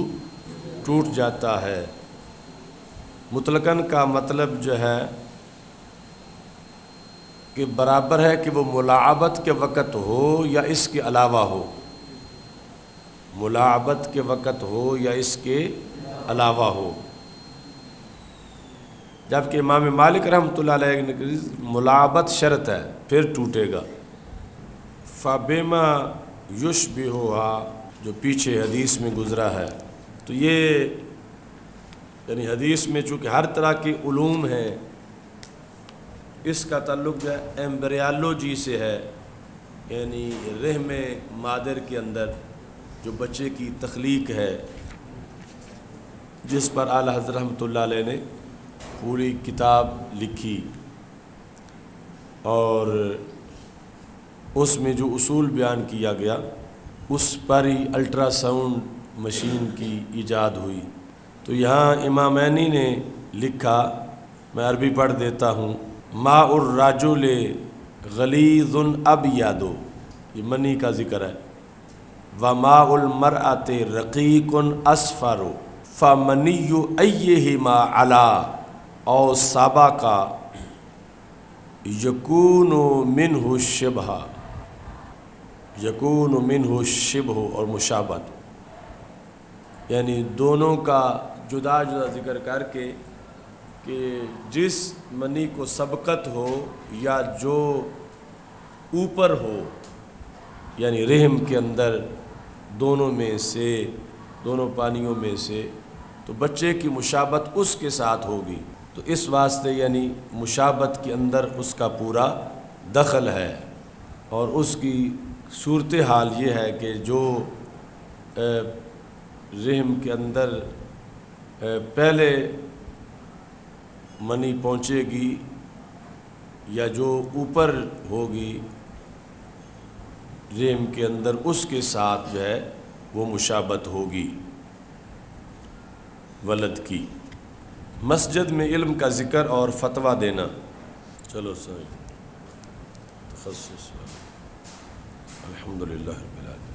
ٹوٹ جاتا ہے۔ مطلقاً کا مطلب جو ہے کہ برابر ہے کہ وہ ملاعبت کے وقت ہو یا اس کے علاوہ ہو، ملاعبت کے وقت ہو یا اس کے علاوہ ہو، جبکہ امام مالک رحمۃ اللہ علیہ نے ملاعبت شرط ہے پھر ٹوٹے گا۔ فَبِمَا يُشْبِهُهَا جو پیچھے حدیث میں گزرا ہے، تو یہ یعنی حدیث میں چونکہ ہر طرح کے علوم ہیں، اس کا تعلق جو ہے ایمبریالوجی سے ہے، یعنی رحم مادر کے اندر جو بچے کی تخلیق ہے، جس پر اعلیٰ حضرت رحمۃ اللہ علیہ نے پوری کتاب لکھی، اور اس میں جو اصول بیان کیا گیا اس پر ہی الٹرا ساؤنڈ مشین کی ایجاد ہوئی۔ تو یہاں امامینی نے لکھا، میں عربی پڑھ دیتا ہوں، ماء الرجل غلیظ ابیض، یہ منی کا ذکر ہے، وماء المرأة رقیق اصفر فمنی ایہما علا او سابق یکون منہ شبہ، یکون منہ شبہ اور مشابہت، یعنی دونوں کا جدا جدا ذکر کر کے کہ جس منی کو سبقت ہو یا جو اوپر ہو، یعنی رحم کے اندر دونوں میں سے، دونوں پانیوں میں سے، تو بچے کی مشابہت اس کے ساتھ ہوگی۔ تو اس واسطے یعنی مشابہت کے اندر اس کا پورا دخل ہے، اور اس کی صورتحال یہ ہے کہ جو رحم کے اندر پہلے منی پہنچے گی یا جو اوپر ہوگی رحم کے اندر، اس کے ساتھ جو ہے وہ مشابہت ہوگی ولد کی۔ مسجد میں علم کا ذکر اور فتویٰ دینا، چلو سر تخصص، الحمدللہ رب العالمین،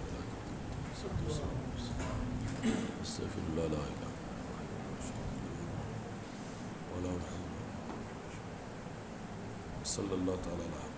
استغفر اللہ لا الہ الا اللہ، صلی اللہ تعالی علیہ